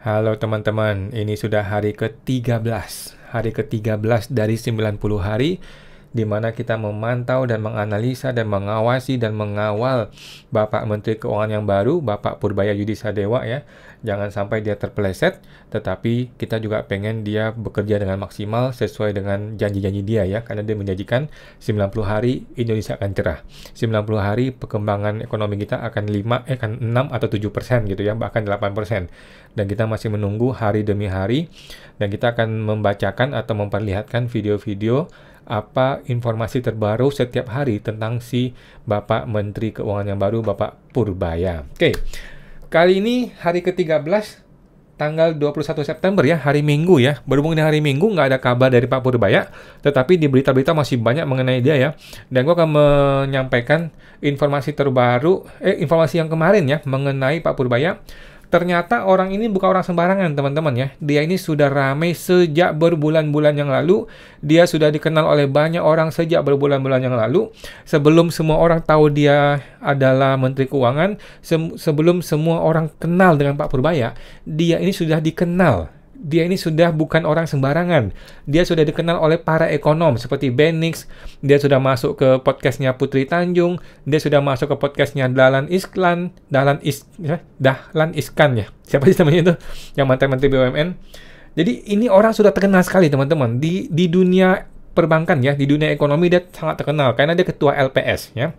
Halo teman-teman, ini sudah hari ke-13. Hari ke-13 dari 90 hari di mana kita memantau dan menganalisa dan mengawasi dan mengawal Bapak Menteri Keuangan yang baru, Bapak Purbaya Yudhisadewa ya. Jangan sampai dia terpeleset, tetapi kita juga pengen dia bekerja dengan maksimal sesuai dengan janji-janji dia ya, karena dia menjanjikan 90 hari Indonesia akan cerah. 90 hari perkembangan ekonomi kita akan 6 atau 7% gitu ya, bahkan 8%. Dan kita masih menunggu hari demi hari, dan kita akan membacakan atau memperlihatkan video-video apa informasi terbaru setiap hari tentang si Bapak Menteri Keuangan yang baru, Bapak Purbaya. Oke, kali ini hari ke-13, tanggal 21 September ya, hari Minggu ya. Berhubung dengan hari Minggu, nggak ada kabar dari Pak Purbaya, tetapi di berita-berita masih banyak mengenai dia ya. Dan gue akan menyampaikan informasi terbaru, informasi yang kemarin ya, mengenai Pak Purbaya. Ternyata orang ini bukan orang sembarangan, teman-teman ya. Dia ini sudah ramai sejak berbulan-bulan yang lalu. Dia sudah dikenal oleh banyak orang sejak berbulan-bulan yang lalu. Sebelum semua orang tahu dia adalah Menteri Keuangan, sebelum semua orang kenal dengan Pak Purbaya, dia ini sudah dikenal. Dia ini sudah bukan orang sembarangan. Dia sudah dikenal oleh para ekonom seperti Benix. Dia sudah masuk ke podcastnya Putri Tanjung. Dia sudah masuk ke podcastnya Dahlan Iskan ya. Siapa sih namanya itu? Yang mantan Menteri BUMN. Jadi ini orang sudah terkenal sekali teman-teman. Di dunia perbankan ya, di dunia ekonomi dia sangat terkenal karena dia ketua LPS ya.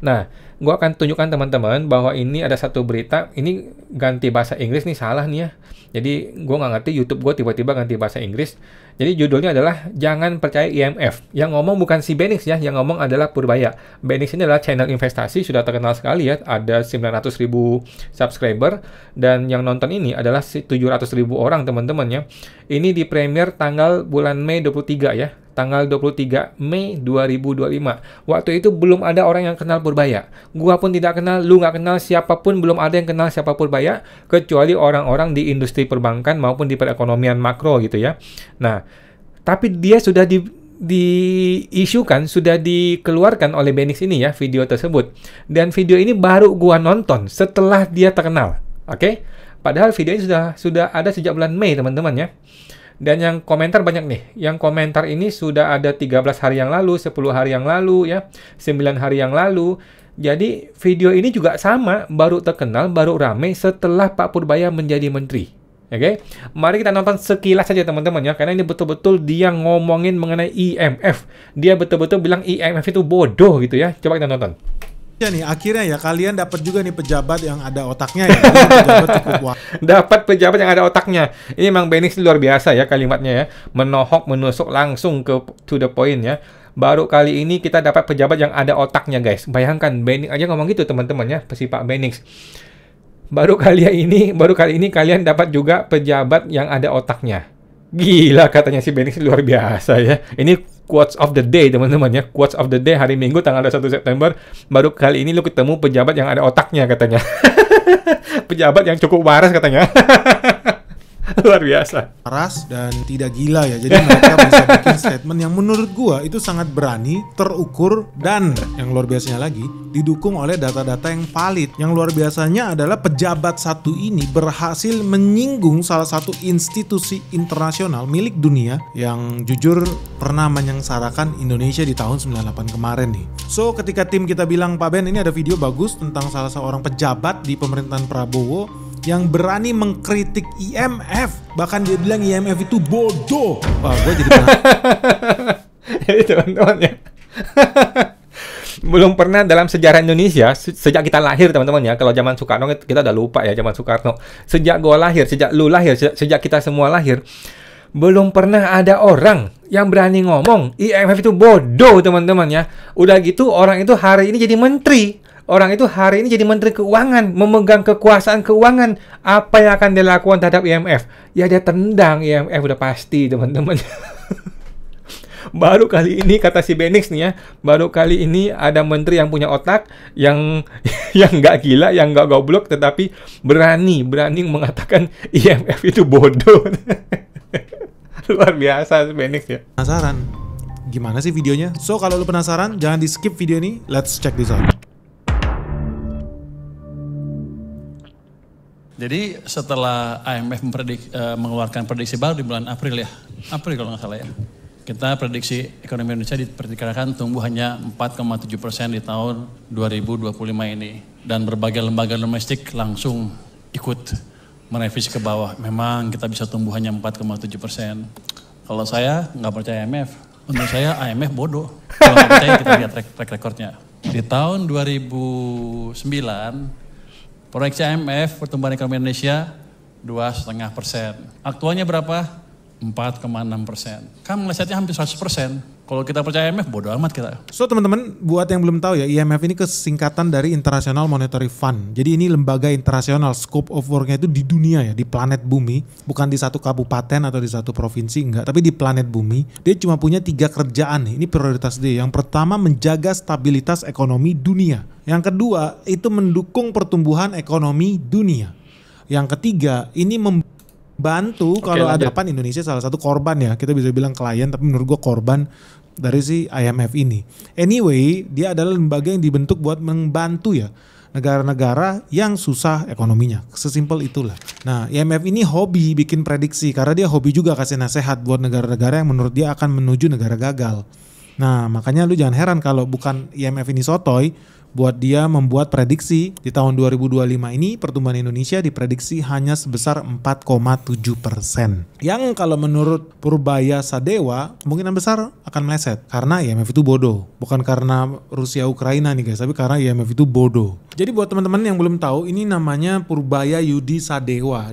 Nah, gue akan tunjukkan teman-teman bahwa ini ada satu berita. Ini ganti bahasa Inggris nih, salah nih ya. Jadi gue nggak ngerti, YouTube gue tiba-tiba ganti bahasa Inggris. Jadi judulnya adalah Jangan Percaya IMF. Yang ngomong bukan si Benix ya, yang ngomong adalah Purbaya. Benix ini adalah channel investasi, sudah terkenal sekali ya. Ada 900.000 subscriber. Dan yang nonton ini adalah 700.000 orang teman-teman ya. Ini di premier tanggal bulan Mei 23 ya. Tanggal 23 Mei 2025. Waktu itu belum ada orang yang kenal Purbaya. Gua pun tidak kenal, lu nggak kenal, siapapun belum ada yang kenal siapa Purbaya, kecuali orang-orang di industri perbankan maupun di perekonomian makro gitu ya. Nah, tapi dia sudah diisukan, sudah dikeluarkan oleh Benix ini ya, video tersebut. Dan video ini baru gua nonton setelah dia terkenal. Oke? Padahal video ini sudah ada sejak bulan Mei, teman-teman ya. Dan yang komentar banyak nih. Yang komentar ini sudah ada 13 hari yang lalu, 10 hari yang lalu, ya, 9 hari yang lalu. Jadi video ini juga sama, baru terkenal, baru rame setelah Pak Purbaya menjadi menteri. Oke, mari kita nonton sekilas saja teman-teman ya, karena ini betul-betul dia ngomongin mengenai IMF. Dia betul-betul bilang IMF itu bodoh gitu ya. Coba kita nonton. Ya nih, akhirnya ya kalian dapat juga nih pejabat yang ada otaknya ya. Dapat pejabat yang ada otaknya. Ini memang Benix luar biasa ya kalimatnya ya. Menohok, menusuk langsung to the point ya. Baru kali ini kita dapat pejabat yang ada otaknya guys. Bayangkan Benix aja ngomong gitu teman-teman ya, si Pak Benix. Baru kali ini kalian dapat juga pejabat yang ada otaknya. Gila katanya si Benix luar biasa ya. Ini quotes of the day teman-teman ya. Quotes of the day hari Minggu tanggal 1 September. Baru kali ini lu ketemu pejabat yang ada otaknya katanya. Pejabat yang cukup waras katanya. Luar biasa. Waras dan tidak gila ya. Jadi mereka bisa bikin statement yang menurut gua itu sangat berani, terukur, dan yang luar biasanya lagi didukung oleh data-data yang valid. Yang luar biasanya adalah pejabat satu ini berhasil menyinggung salah satu institusi internasional milik dunia yang jujur pernah menyengsarakan Indonesia di tahun 98 kemarin nih. So ketika tim kita bilang, Pak Ben ini ada video bagus tentang salah seorang pejabat di pemerintahan Prabowo yang berani mengkritik IMF, bahkan dia bilang IMF itu bodoh. Wah, gue jadi Jadi teman-teman ya. Belum pernah dalam sejarah Indonesia, sejak kita lahir teman-teman ya, kalau zaman Soekarno kita udah lupa ya zaman Soekarno. Sejak gua lahir, sejak lu lahir, sejak kita semua lahir, belum pernah ada orang yang berani ngomong IMF itu bodoh teman-teman ya. Udah gitu orang itu hari ini jadi menteri. Orang itu hari ini jadi Menteri Keuangan, memegang kekuasaan keuangan. Apa yang akan dia lakukan terhadap IMF? Ya dia tendang IMF udah pasti teman-teman. Baru kali ini kata si Benix nih ya, baru kali ini ada menteri yang punya otak, yang nggak gila, yang nggak goblok, tetapi berani mengatakan IMF itu bodoh. Luar biasa Benix ya. Penasaran? Gimana sih videonya? So kalau lu penasaran, jangan di skip video ini. Let's check this out. Jadi setelah IMF mengeluarkan prediksi baru di bulan April April kalau nggak salah ya. Kita prediksi ekonomi Indonesia diperkirakan tumbuh hanya 4,7% di tahun 2025 ini. Dan berbagai lembaga domestik langsung ikut merevisi ke bawah. Memang kita bisa tumbuh hanya 4,7%. Kalau saya nggak percaya IMF, menurut saya IMF bodoh. Kalau nggak percaya kita lihat track recordnya. Di tahun 2009, proyeksi IMF pertumbuhan ekonomi Indonesia 2,5%. Aktualnya berapa? 4,6%. Kan melesetnya hampir 100%. Kalau kita percaya IMF, bodoh amat kita. So teman-teman, buat yang belum tahu ya, IMF ini kesingkatan dari International Monetary Fund. Jadi ini lembaga internasional, scope of work-nya itu di dunia ya, di planet bumi. Bukan di satu kabupaten atau di satu provinsi, enggak. Tapi di planet bumi. Dia cuma punya 3 kerjaan nih, ini prioritas dia. Yang pertama, menjaga stabilitas ekonomi dunia. Yang kedua, itu mendukung pertumbuhan ekonomi dunia. Yang ketiga, ini bantu kalau ada apa Indonesia salah satu korban ya, kita bisa bilang klien tapi menurut gua korban dari si IMF ini. Anyway, dia adalah lembaga yang dibentuk buat membantu ya negara-negara yang susah ekonominya. Sesimpel itulah. Nah, IMF ini hobi bikin prediksi karena dia hobi juga kasih nasihat buat negara-negara yang menurut dia akan menuju negara gagal. Nah, makanya lu jangan heran kalau bukan IMF ini sotoy buat dia membuat prediksi di tahun 2025 ini pertumbuhan Indonesia diprediksi hanya sebesar 4,7%. Yang kalau menurut Purbaya Sadewa kemungkinan besar akan meleset karena IMF itu bodoh. Bukan karena Rusia Ukraina nih guys, tapi karena IMF itu bodoh. Jadi buat teman-teman yang belum tahu, ini namanya Purbaya Yudi Sadewa.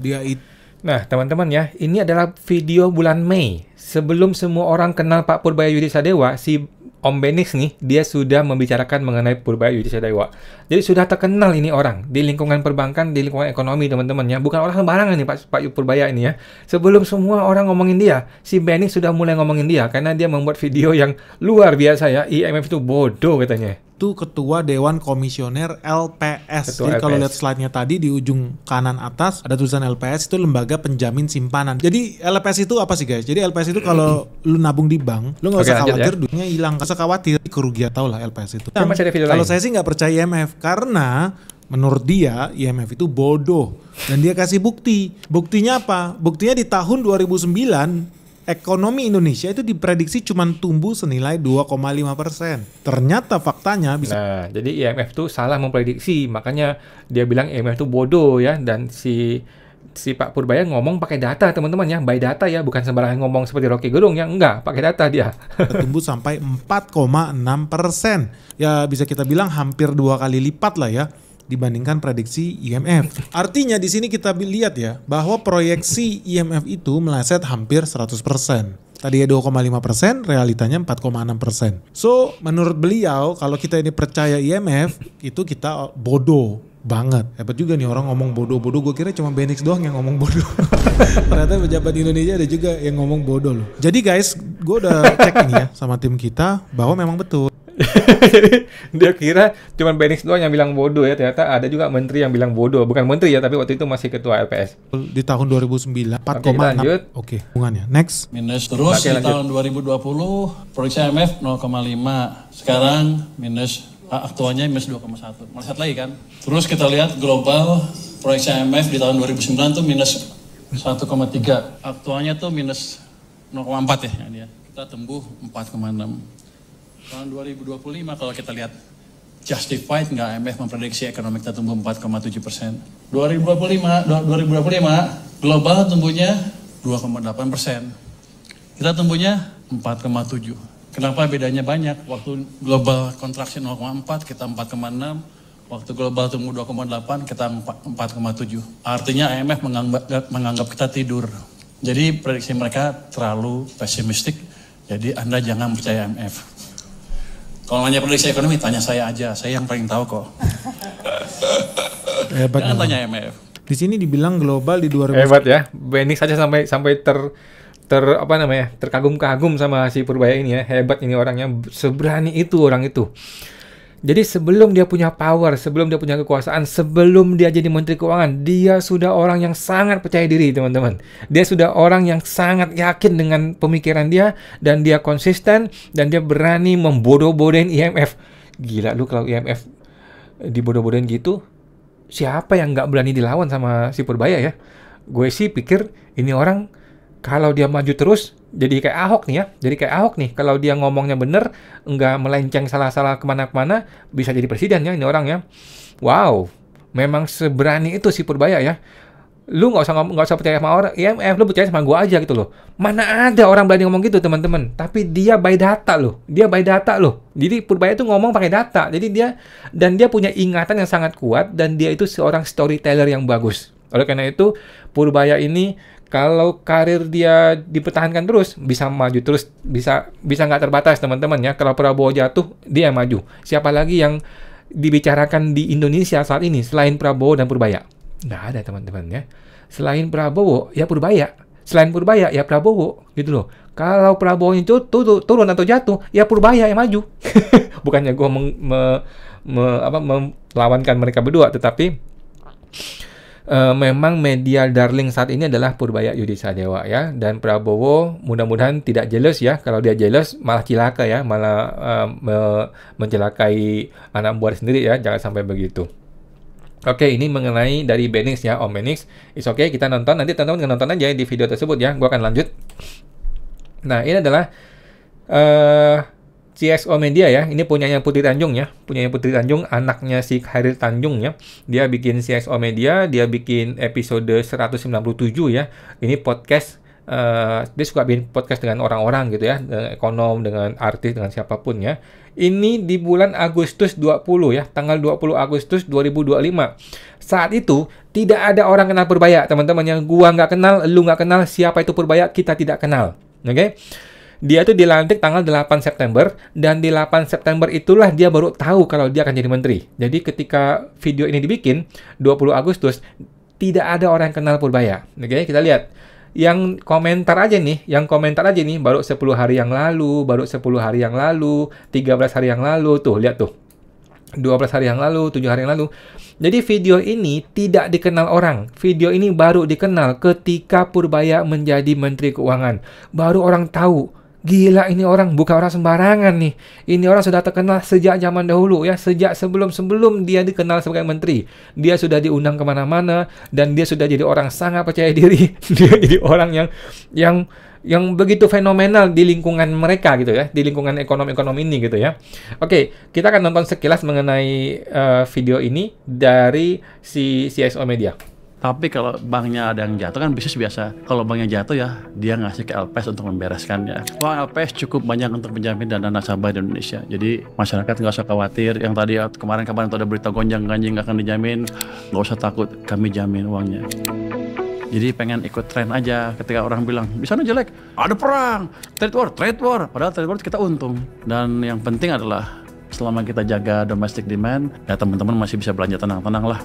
Nah teman-teman ya, ini adalah video bulan Mei. Sebelum semua orang kenal Pak Purbaya Yudi Sadewa, si Om Benix nih, dia sudah membicarakan mengenai Purbaya Yudi Sadewa. Jadi sudah terkenal ini orang di lingkungan perbankan, di lingkungan ekonomi teman-teman ya. Bukan orang sembarangan nih Pak Purbaya ini ya. Sebelum semua orang ngomongin dia, si Benix sudah mulai ngomongin dia karena dia membuat video yang luar biasa ya. IMF itu bodoh katanya. Itu ketua Dewan Komisioner LPS. Ketua Jadi kalau LPS. lihat slide-nya tadi di ujung kanan atas ada tulisan LPS, itu lembaga penjamin simpanan. Jadi LPS itu apa sih guys? Jadi LPS itu kalau lu nabung di bank, lu nggak usah Oke, lanjut khawatir ya. duitnya hilang, nggak usah khawatir kerugian, tau lah LPS itu. Tapi masih ada video Kalau lain. saya sih nggak percaya IMF karena menurut dia IMF itu bodoh dan dia kasih bukti. Buktinya apa? Buktinya di tahun 2009 ekonomi Indonesia itu diprediksi cuma tumbuh senilai 2,5%. Ternyata faktanya bisa. Nah, jadi IMF tuh salah memprediksi, makanya dia bilang IMF tuh bodoh ya. Dan si Pak Purbaya ngomong pakai data teman-teman ya, by data ya, bukan sembarangan ngomong seperti Rocky Gerung yang enggak, pakai data dia. tumbuh sampai 4,6%. Ya bisa kita bilang hampir 2 kali lipat lah ya dibandingkan prediksi IMF. Artinya di sini kita lihat ya bahwa proyeksi IMF itu meleset hampir 100%. Tadi ya 2,5%, realitanya 4,6%. So, menurut beliau kalau kita ini percaya IMF, itu kita bodoh banget. Hebat juga nih orang ngomong bodoh-bodoh. Gue kira cuma Benix doang yang ngomong bodoh. Ternyata pejabat di Indonesia ada juga yang ngomong bodoh loh. Jadi guys, gue udah cek ini ya sama tim kita bahwa memang betul. Jadi dia kira cuma Benix doang yang bilang bodoh ya, ternyata ada juga menteri yang bilang bodoh. Bukan menteri ya, tapi waktu itu masih ketua LPS. Di tahun 2009 4,6. lanjut. Oke, hubungannya. Next. Minus terus Oke, di lanjut. tahun 2020 proyeksi IMF 0,5. Sekarang minus aktualnya minus 2,1. Meleset lagi kan. Terus kita lihat global proyeksi IMF di tahun 2009 tuh minus 1,3. Aktualnya tuh minus 0,4 ya yang dia. Kita tumbuh 4,6. Tahun 2025 kalau kita lihat justified nggak IMF memprediksi ekonomi kita tumbuh 4,7%. 2025 global tumbuhnya 2,8%. Kita tumbuhnya 4,7. Kenapa bedanya banyak? Waktu global kontraksi 0,4 kita 4,6. Waktu global tumbuh 2,8 kita 4,7. Artinya IMF menganggap kita tidur. Jadi prediksi mereka terlalu pesimistik. Jadi Anda jangan percaya IMF. Kalau nanya prediksi ekonomi, tanya saya aja. Saya yang paling tahu kok. Hebat. Jangan memang. tanya IMF. Di sini dibilang global di 2000. Hebat ya, Benix saja sampai terkagum-kagum sama si Purbaya ini ya. Hebat ini orangnya, seberani itu orang itu. Jadi sebelum dia punya power, sebelum dia punya kekuasaan, sebelum dia jadi Menteri Keuangan, dia sudah orang yang sangat percaya diri teman-teman. Dia sudah orang yang sangat yakin dengan pemikiran dia, dan dia konsisten, dan dia berani membodoh-bodohin IMF. Gila lu kalau IMF dibodoh-bodohin gitu, siapa yang nggak berani dilawan sama si Purbaya ya? Gue sih pikir ini orang kalau dia maju terus jadi kayak Ahok nih ya. Jadi kayak Ahok nih, kalau dia ngomongnya bener, nggak melenceng salah-salah kemana-kemana, bisa jadi presiden ya ini orang ya. Wow, memang seberani itu si Purbaya ya. Lu nggak usah percaya sama orang, IMF, lu percaya sama gua aja gitu loh. Mana ada orang berani ngomong gitu teman-teman. Tapi dia by data loh, Jadi Purbaya itu ngomong pakai data. Jadi dia punya ingatan yang sangat kuat dan dia itu seorang storyteller yang bagus. Oleh karena itu Purbaya ini kalau karir dia dipertahankan terus, bisa maju terus, bisa nggak terbatas teman-teman ya. Kalau Prabowo jatuh, dia yang maju. Siapa lagi yang dibicarakan di Indonesia saat ini selain Prabowo dan Purbaya? Nggak ada teman-teman ya. Selain Prabowo, ya Purbaya. Selain Purbaya, ya Prabowo. Gitu loh. Kalau Prabowo itu turun atau jatuh, ya Purbaya yang maju. Bukannya gue melawankan mereka berdua, tetapi memang media darling saat ini adalah Purbaya Yudisadewa ya. Dan Prabowo mudah-mudahan tidak jealous ya. Kalau dia jealous malah cilaka ya. Malah mencelakai anak buah sendiri ya. Jangan sampai begitu. Oke, ini mengenai dari Benix ya, Om Benix. It's okay, kita nonton. Nanti teman-teman nonton aja di video tersebut ya. Gue akan lanjut. Nah, ini adalah CSO Media ya. Ini punyanya Putri Tanjung ya. Punyanya Putri Tanjung, anaknya si Khairil Tanjung ya. Dia bikin CSO Media, dia bikin episode 197 ya. Ini podcast. Dia suka bikin podcast dengan orang-orang gitu ya, dengan ekonom, dengan artis, dengan siapapun ya. Ini di bulan Agustus 20 ya, tanggal 20 Agustus 2025. Saat itu tidak ada orang kenal Purbaya, teman-teman. Yang gua nggak kenal, lu nggak kenal, siapa itu Purbaya, kita tidak kenal. Oke? Dia tuh dilantik tanggal 8 September, dan di 8 September itulah dia baru tahu kalau dia akan jadi menteri. Jadi ketika video ini dibikin, 20 Agustus, tidak ada orang yang kenal Purbaya. Oke, kita lihat. Yang komentar aja nih, baru 10 hari yang lalu, 13 hari yang lalu, tuh, lihat tuh. 12 hari yang lalu, 7 hari yang lalu. Jadi video ini tidak dikenal orang. Video ini baru dikenal ketika Purbaya menjadi Menteri Keuangan. Baru orang tahu. Gila, ini orang bukan orang sembarangan nih. Ini orang sudah terkenal sejak zaman dahulu ya. Sejak sebelum dia dikenal sebagai menteri. Dia sudah diundang kemana-mana. Dan dia sudah jadi orang sangat percaya diri. Dia jadi orang yang begitu fenomenal di lingkungan mereka gitu ya. Di lingkungan ekonom ini gitu ya. Oke, kita akan nonton sekilas mengenai video ini dari si CSO Media. Tapi kalau banknya ada yang jatuh kan bisnis biasa. Kalau banknya jatuh ya dia ngasih ke LPS untuk membereskannya. Wah, LPS cukup banyak untuk menjamin dana nasabah di Indonesia. Jadi masyarakat nggak usah khawatir. Yang tadi kemarin tuh ada berita gonjang-ganjing nggak akan dijamin. Nggak usah takut, kami jamin uangnya. Jadi pengen ikut tren aja. Ketika orang bilang di sana jelek, ada perang, trade war. Padahal trade war kita untung. Dan yang penting adalah selama kita jaga domestic demand, ya teman-teman masih bisa belanja tenang-tenang lah.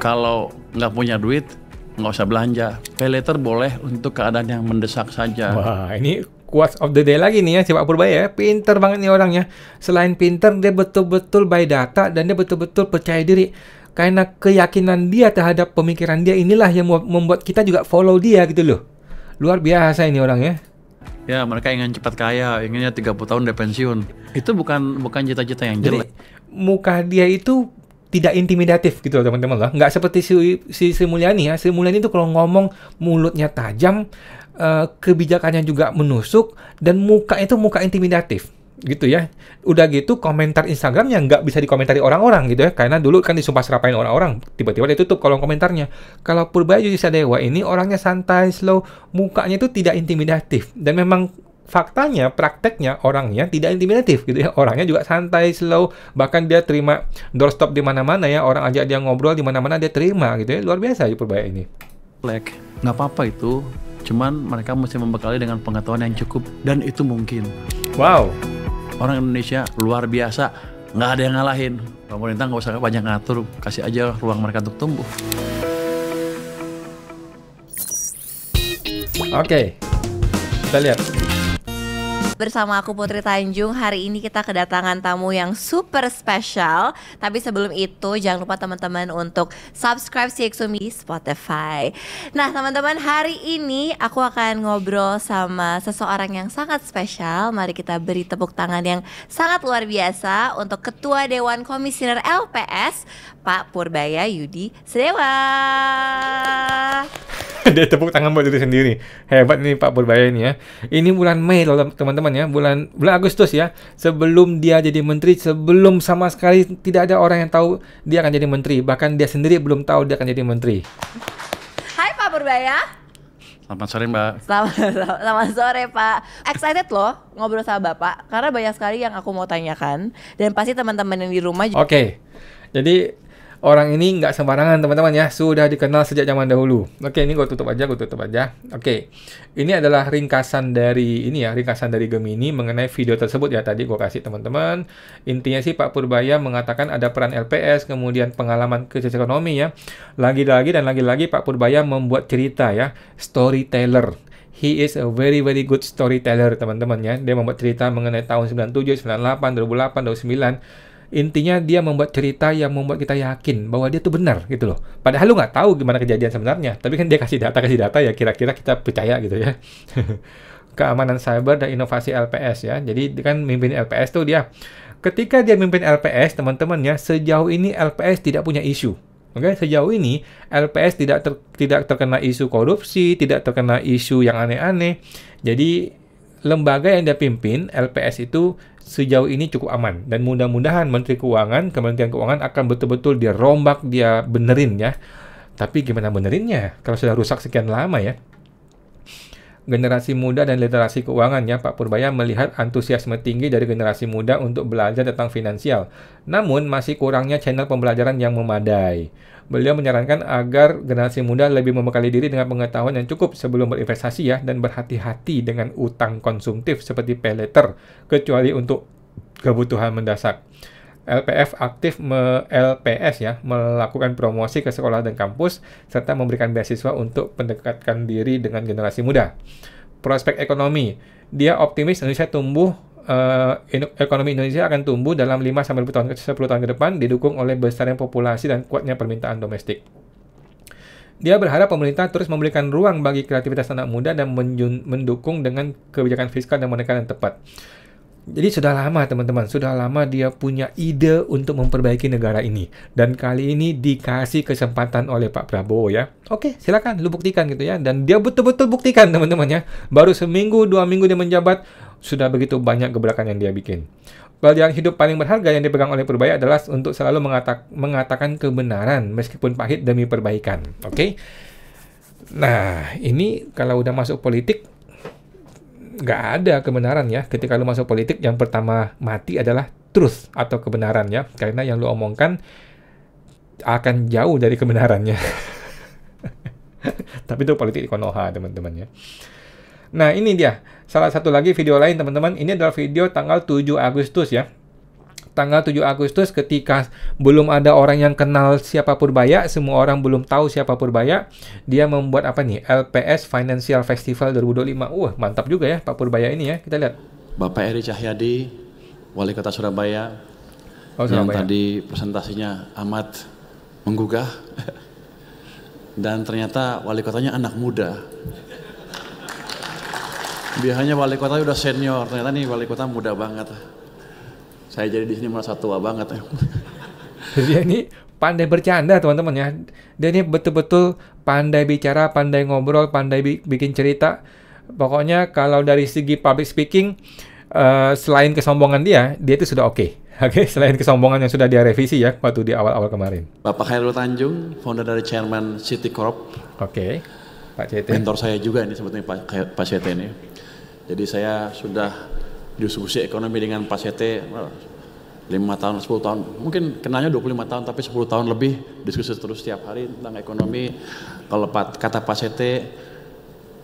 Kalau nggak punya duit, nggak usah belanja. Pay later boleh untuk keadaan yang mendesak saja. Wah, ini quotes of the day lagi nih ya, si Pak Purbaya ya. Pinter banget nih orangnya. Selain pinter, dia betul-betul by data dan dia betul-betul percaya diri. Karena keyakinan dia terhadap pemikiran dia inilah yang membuat kita juga follow dia gitu loh. Luar biasa ini orangnya. Ya, mereka ingin cepat kaya, inginnya 30 tahun udah pensiun. Itu bukan cita-cita yang jelek. Jadi, muka dia itu tidak intimidatif gitu loh teman-teman lah. Nggak seperti si Sri Mulyani ya. Sri Mulyani itu kalau ngomong mulutnya tajam, kebijakannya juga menusuk, dan muka intimidatif gitu ya. Udah gitu komentar Instagramnya nggak bisa dikomentari orang-orang gitu ya. Karena dulu kan disumpah serapain orang-orang. Tiba-tiba dia tutup kolom komentarnya. Kalau Purbaya Yudisadewa ini orangnya santai, slow, mukanya itu tidak intimidatif. Dan memang faktanya, prakteknya orangnya tidak intimidatif gitu ya. Orangnya juga santai, slow, bahkan dia terima doorstop di mana-mana ya. Orang ajak dia ngobrol di mana-mana dia terima gitu ya. Luar biasa ya Purbaya ini. Nggak apa-apa itu. Cuman mereka mesti membekali dengan pengetahuan yang cukup, dan itu mungkin. Wow. Orang Indonesia luar biasa, nggak ada yang ngalahin. Pemerintah nggak usah banyak ngatur, kasih aja ruang mereka untuk tumbuh. Oke, kita lihat. bersama aku Putri Tanjung. Hari ini kita kedatangan tamu yang super spesial. Tapi sebelum itu jangan lupa teman-teman untuk subscribe CXO di Spotify. Nah teman-teman, hari ini aku akan ngobrol sama seseorang yang sangat spesial. Mari kita beri tepuk tangan yang sangat luar biasa untuk Ketua Dewan Komisioner LPS Pak Purbaya Yudi Sedewa. Dia tepuk tangan buat diri sendiri. Hebat nih Pak Purbaya ini ya. Ini bulan Mei loh teman-teman ya. Bulan Agustus ya. Sebelum dia jadi menteri, sebelum sama sekali tidak ada orang yang tahu dia akan jadi menteri. Bahkan dia sendiri belum tahu dia akan jadi menteri. Hai Pak Purbaya. Selamat sore Mbak. Selamat sore Pak. Excited loh ngobrol sama Bapak karena banyak sekali yang aku mau tanyakan dan pasti teman-teman yang di rumah. Oke. Jadi orang ini nggak sembarangan teman-teman ya, sudah dikenal sejak zaman dahulu. Oke, ini gue tutup aja. Oke, ini adalah ringkasan dari Gemini mengenai video tersebut ya, tadi gue kasih teman-teman. Intinya sih Pak Purbaya mengatakan ada peran LPS, kemudian pengalaman krisis ekonomi ya. Lagi-lagi Pak Purbaya membuat cerita ya, storyteller. He is a very very good storyteller teman-teman ya. Dia membuat cerita mengenai tahun 97, 98, 2008, 2009. Intinya dia membuat cerita yang membuat kita yakin bahwa dia tuh benar gitu loh. Padahal lu nggak tahu gimana kejadian sebenarnya, tapi kan dia kasih data ya, kira-kira kita percaya gitu ya. Keamanan cyber dan inovasi LPS ya. Jadi kan mimpin LPS tuh dia. Ketika dia mimpin LPS, teman-teman ya, sejauh ini LPS tidak punya isu. Oke, sejauh ini LPS tidak terkena isu korupsi, tidak terkena isu yang aneh-aneh. Jadi lembaga yang dia pimpin, LPS itu sejauh ini cukup aman. Dan mudah-mudahan Kementerian Keuangan akan betul-betul dia rombak, dia benerin ya. Tapi gimana benerinnya kalau sudah rusak sekian lama ya? Generasi muda dan literasi keuangan ya, Pak Purbaya melihat antusiasme tinggi dari generasi muda untuk belajar tentang finansial. Namun masih kurangnya channel pembelajaran yang memadai. Beliau menyarankan agar generasi muda lebih membekali diri dengan pengetahuan yang cukup sebelum berinvestasi ya, dan berhati-hati dengan utang konsumtif seperti pay later, kecuali untuk kebutuhan mendesak. LPS ya, melakukan promosi ke sekolah dan kampus, serta memberikan beasiswa untuk mendekatkan diri dengan generasi muda. Prospek ekonomi, dia optimis ekonomi Indonesia akan tumbuh dalam 5-10 tahun ke depan, didukung oleh besarnya populasi dan kuatnya permintaan domestik. Dia berharap pemerintah terus memberikan ruang bagi kreativitas anak muda dan mendukung dengan kebijakan fiskal dan moneter yang tepat. Jadi sudah lama teman-teman, dia punya ide untuk memperbaiki negara ini. Dan kali ini dikasih kesempatan oleh Pak Prabowo ya. Oke, silakan lu buktikan gitu ya. Dan dia betul-betul buktikan teman-teman ya. Baru 1-2 minggu dia menjabat, sudah begitu banyak gebrakan yang dia bikin. Pelajaran hidup paling berharga yang dipegang oleh Purbaya adalah untuk selalu mengatakan kebenaran meskipun pahit demi perbaikan. Oke. Nah, ini kalau udah masuk politik nggak ada kebenaran ya. Ketika lu masuk politik, yang pertama mati adalah truth atau kebenaran ya. Karena yang lu omongkan akan jauh dari kebenarannya. Tapi itu politik di Konoha teman-teman ya. Nah ini dia, salah satu lagi video lain teman-teman. Ini adalah video tanggal 7 Agustus ya. Tanggal 7 Agustus ketika belum ada orang yang kenal siapa Purbaya, semua orang belum tahu siapa Purbaya, dia membuat apa nih? LPS Financial Festival 2025. Wah, mantap juga ya Pak Purbaya ini ya. Kita lihat. Bapak Eri Cahyadi, Wali Kota Surabaya, yang tadi presentasinya amat menggugah. Dan ternyata wali kotanya anak muda. Biasanya wali kota udah senior, ternyata nih wali kota muda banget. Saya jadi di sini merasa tua banget. Dia ini pandai bercanda teman-teman ya. Dia ini betul-betul pandai bicara, pandai ngobrol, pandai bikin cerita. Pokoknya kalau dari segi public speaking, selain kesombongan dia itu sudah oke. Oke, selain kesombongan yang sudah dia revisi ya waktu di awal-awal kemarin. Bapak Khairul Tanjung, founder dari Chairman City Corp. Oke, Pak CT. Mentor saya juga ini sebetulnya Pak CT ini. Jadi saya sudah diskusi ekonomi dengan Pak CT 5 tahun, 10 tahun. Mungkin kenalnya 25 tahun, tapi 10 tahun lebih diskusi terus setiap hari tentang ekonomi. Kalau kata Pak CT,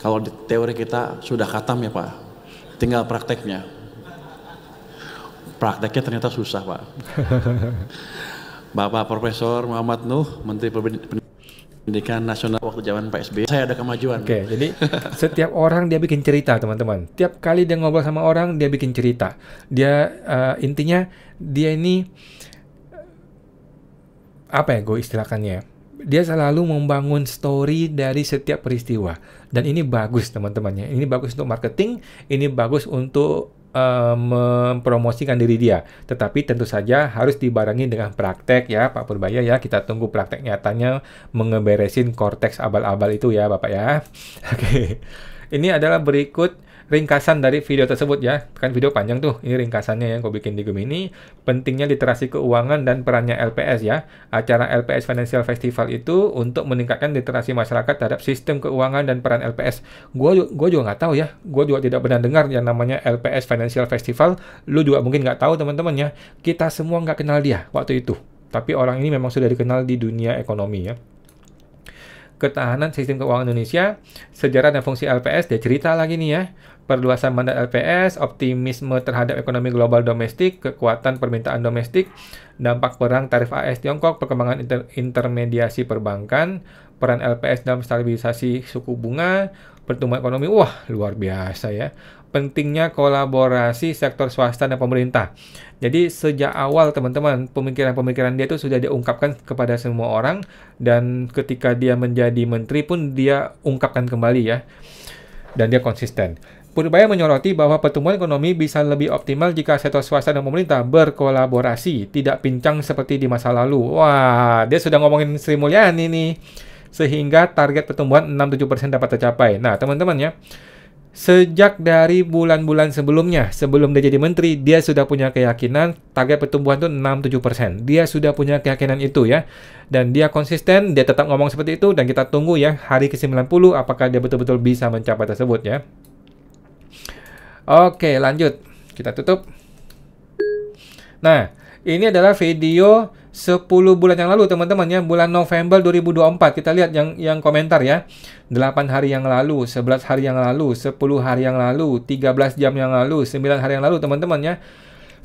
kalau di teori kita sudah khatam ya Pak, tinggal prakteknya. Prakteknya ternyata susah Pak. Bapak Profesor Muhammad Nuh, Menteri Pendidikan. Pendidikan nasional waktu zaman Pak SBY, saya ada kemajuan. Oke, jadi setiap orang dia bikin cerita, teman-teman. Tiap kali dia ngobrol sama orang, dia bikin cerita. Dia intinya dia ini apa ya gue istilahkannya? Dia selalu membangun story dari setiap peristiwa. Dan ini bagus, teman-temannya. Ini bagus untuk marketing, ini bagus untuk mempromosikan diri dia. Tetapi tentu saja harus dibarengi dengan praktek ya Pak Purbaya ya. Kita tunggu praktek nyatanya mengeberesin korteks abal-abal itu ya Bapak ya. Oke. Ini adalah berikut ringkasan dari video tersebut ya. Kan video panjang tuh. Ini ringkasannya yang gue bikin di Gemini. Pentingnya literasi keuangan dan perannya LPS ya. Acara LPS Financial Festival itu untuk meningkatkan literasi masyarakat terhadap sistem keuangan dan peran LPS. Gue juga nggak tahu ya. Gue juga tidak pernah dengar yang namanya LPS Financial Festival. Lu juga mungkin nggak tahu teman-teman ya. Kita semua nggak kenal dia waktu itu. Tapi orang ini memang sudah dikenal di dunia ekonomi ya. Ketahanan sistem keuangan Indonesia, sejarah dan fungsi LPS, dia cerita lagi nih ya. Perluasan mandat LPS, optimisme terhadap ekonomi global domestik, kekuatan permintaan domestik, dampak perang tarif AS Tiongkok, perkembangan intermediasi perbankan, peran LPS dalam stabilisasi suku bunga, pertumbuhan ekonomi. Wah, luar biasa ya. Pentingnya kolaborasi sektor swasta dan pemerintah. Jadi sejak awal teman-teman, pemikiran-pemikiran dia itu sudah diungkapkan kepada semua orang, dan ketika dia menjadi menteri pun dia ungkapkan kembali ya. Dan dia konsisten. Purbaya menyoroti bahwa pertumbuhan ekonomi bisa lebih optimal jika sektor swasta dan pemerintah berkolaborasi, tidak pincang seperti di masa lalu. Wah, dia sudah ngomongin Sri Mulyani nih. Sehingga target pertumbuhan 6-7% dapat tercapai. Nah, teman-teman ya, sejak dari bulan-bulan sebelumnya, sebelum dia jadi menteri, dia sudah punya keyakinan target pertumbuhan itu 6-7%. Dia sudah punya keyakinan itu ya. Dan dia konsisten, dia tetap ngomong seperti itu, dan kita tunggu ya hari ke-90 apakah dia betul-betul bisa mencapai tersebut ya. Oke, lanjut. Kita tutup. Nah, ini adalah video 10 bulan yang lalu teman-teman ya, bulan November 2024. Kita lihat yang komentar ya. 8 hari yang lalu, 11 hari yang lalu, 10 hari yang lalu, 13 jam yang lalu, 9 hari yang lalu teman-teman ya.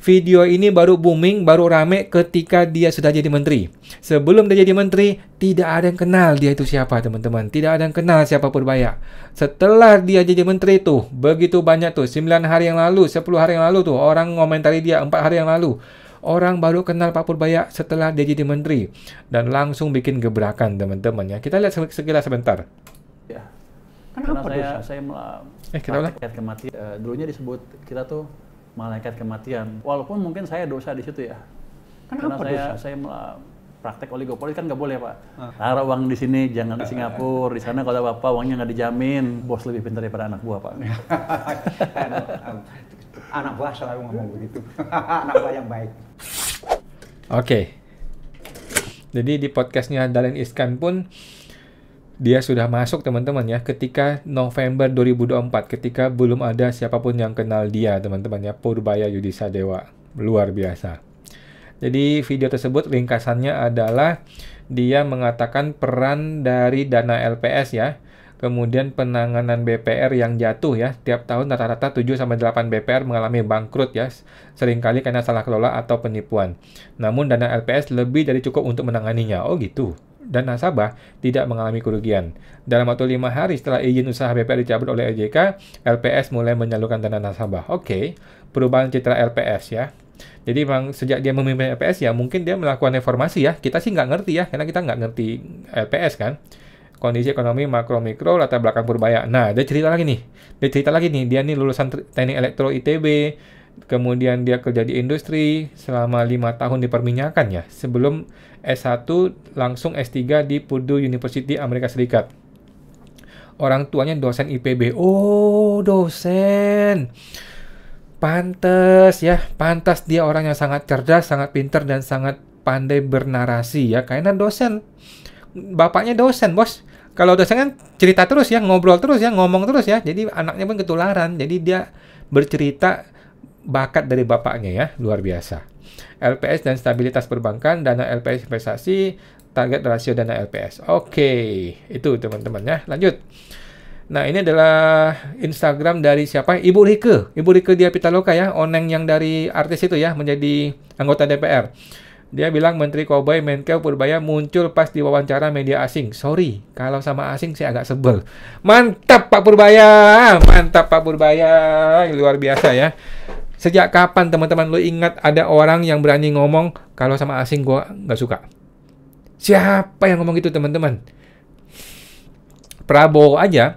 Video ini baru booming, baru rame ketika dia sudah jadi menteri. Sebelum dia jadi menteri, tidak ada yang kenal dia itu siapa teman-teman. Tidak ada yang kenal siapa Purbaya. Setelah dia jadi menteri tuh, begitu banyak tuh, 9 hari yang lalu, 10 hari yang lalu tuh, orang ngomentari dia 4 hari yang lalu. Orang baru kenal Pak Purbaya setelah dia jadi menteri. Dan langsung bikin gebrakan teman-teman ya. Kita lihat sekilas sebentar. Ya. Kenapa Karena saya kita ulang. kematian. Dulunya disebut kita tuh malaikat kematian. Walaupun mungkin saya dosa di situ ya. Kenapa Karena saya praktek oligopoli kan nggak boleh Pak. Taruh uang di sini, jangan di Singapura. Di sana kalau apa uangnya nggak dijamin. Bos lebih pintar daripada anak buah Pak. Anak buah selalu ngomong begitu. Anak buah yang baik. Oke. Jadi di podcastnya Dahlan Iskan pun dia sudah masuk teman-teman ya ketika November 2024, ketika belum ada siapapun yang kenal dia teman-teman ya, Purbaya Yudisadewa. Luar biasa. Jadi video tersebut ringkasannya adalah dia mengatakan peran dari dana LPS ya, kemudian penanganan BPR yang jatuh ya, tiap tahun rata-rata 7-8 BPR mengalami bangkrut ya, seringkali karena salah kelola atau penipuan. Namun dana LPS lebih dari cukup untuk menanganinya. Oh gitu. Dan nasabah tidak mengalami kerugian. Dalam waktu 5 hari setelah izin usaha BPR dicabut oleh OJK, LPS mulai menyalurkan dana nasabah. Oke, perubahan citra LPS ya. Jadi memang sejak dia memimpin LPS ya, mungkin dia melakukan reformasi ya. Kita sih nggak ngerti ya, karena kita nggak ngerti LPS kan. Kondisi ekonomi makro-mikro, latar belakang Purbaya. Nah, dia cerita lagi nih. Dia nih lulusan teknik elektro ITB, kemudian dia kerja di industri selama 5 tahun di perminyakan ya. Sebelum S1 langsung S3 di Purdue University Amerika Serikat. Orang tuanya dosen IPB. Oh, dosen. Pantes ya, pantas dia orang yang sangat cerdas, sangat pintar dan sangat pandai bernarasi ya. Karena dosen. Bapaknya dosen, Bos. Kalau dosen kan cerita terus ya, ngobrol terus ya, ngomong terus ya. Jadi anaknya pun ketularan. Jadi dia bercerita bakat dari bapaknya ya, luar biasa. LPS dan stabilitas perbankan, dana LPS investasi, target rasio dana LPS. Oke, itu teman-teman ya. Lanjut. Nah, ini adalah Instagram dari siapa? Ibu Rike Diah Pitaloka ya, oneng yang dari artis itu ya, menjadi anggota DPR. Dia bilang Menteri Koboi Menkeu Purbaya muncul pas di wawancara media asing. Sorry, kalau sama asing saya agak sebel. Mantap Pak Purbaya, mantap Pak Purbaya, luar biasa ya. Sejak kapan teman-teman lo ingat ada orang yang berani ngomong kalau sama asing gua nggak suka? Siapa yang ngomong gitu teman-teman? Prabowo aja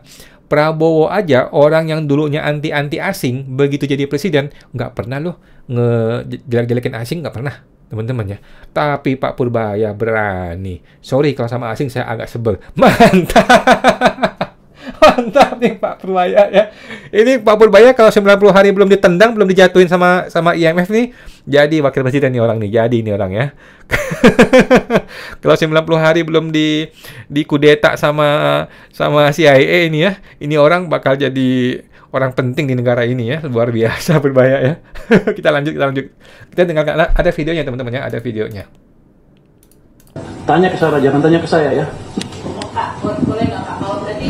orang yang dulunya anti asing begitu jadi presiden nggak pernah loh ngejelek-jelekin asing, nggak pernah teman-teman ya. Tapi Pak Purbaya berani. Sorry kalau sama asing saya agak sebel. Mantap. Mantap nih Pak Purbaya ya. Ini Pak Purbaya kalau 90 hari belum ditendang, belum dijatuhin sama IMF nih, jadi wakil presiden nih orang nih. Jadi ini orang ya. Kalau 90 hari belum dikudeta sama CIA ini ya, ini orang bakal jadi orang penting di negara ini ya. Luar biasa Purbaya ya. Kita lanjut. Kita dengarkan, ada videonya teman-teman ya, ada videonya. Tanya ke saya, jangan tanya ke saya ya. Kak, boleh nggak Kak? Kalau berarti